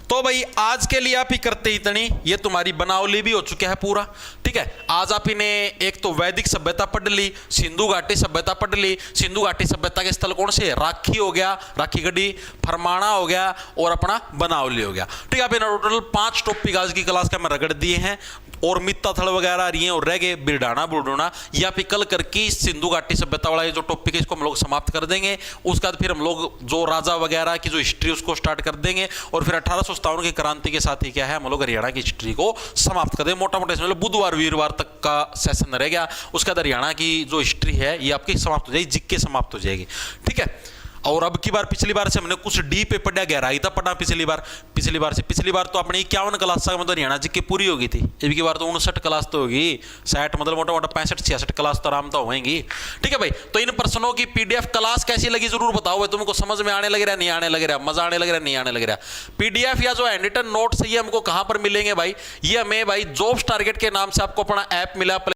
तो भाई आज के लिए आप ही करते इतनी, ये तुम्हारी बनावली भी हो चुका है पूरा, ठीक है। आज आप इन्हें एक तो वैदिक सभ्यता पढ़ ली, सिंधु घाटी सभ्यता पढ़ ली। सिंधु घाटी सभ्यता के स्थल कौन से? राखी हो गया, राखी गढ़ी, फरमाना हो गया और अपना बनावली हो गया, ठीक है। आप टोटल 5 टॉपिक आज की क्लास का मैं रगड़ दिए हैं, और मित्ता थड़ वगैरह रही हैं और रह गए बिरडाना बुरडोना। या फिर कल करके सिंधु घाटी सभ्यता वाला ये जो टॉपिक है इसको हम लोग समाप्त कर देंगे। उसके बाद फिर हम लोग जो राजा वगैरह की जो हिस्ट्री उसको स्टार्ट कर देंगे, और फिर 1857 की क्रांति के साथ ही क्या है, हम लोग हरियाणा की हिस्ट्री को समाप्त कर देंगे। मोटा मोटा इसमें बुधवार वीरवार तक का सेशन रह गया। उसके बाद हरियाणा की जो हिस्ट्री है ये आपकी समाप्त हो जाएगी, जिक्के समाप्त हो जाएगी, ठीक है। और अब की बार पिछली बार से हमने कुछ डी पे पढ़ा, गहराई था पढ़ा पिछली बार तो अपनी 51 क्लास तक मतलब हरियाणा जी की पूरी होगी थी। अब की बार तो 59 क्लास तो होगी, 60 मतलब मोटा मोटा 65-66 क्लास तो आराम तो होंगी, ठीक है भाई। तो इन प्रश्नों की PDF क्लास कैसी लगी जरूर बताओ भाई, तुमको समझ में आने लग रहा है, नहीं आने लग रहा, मजा आने लग रहा है, नहीं आने लग रहा। PDF या जो हैंड रिटन नोट्स ये हमको कहां पर मिलेंगे भाई? ये हमें भाई जॉब्स टारगेट के नाम से आपको अपना ऐप मिला।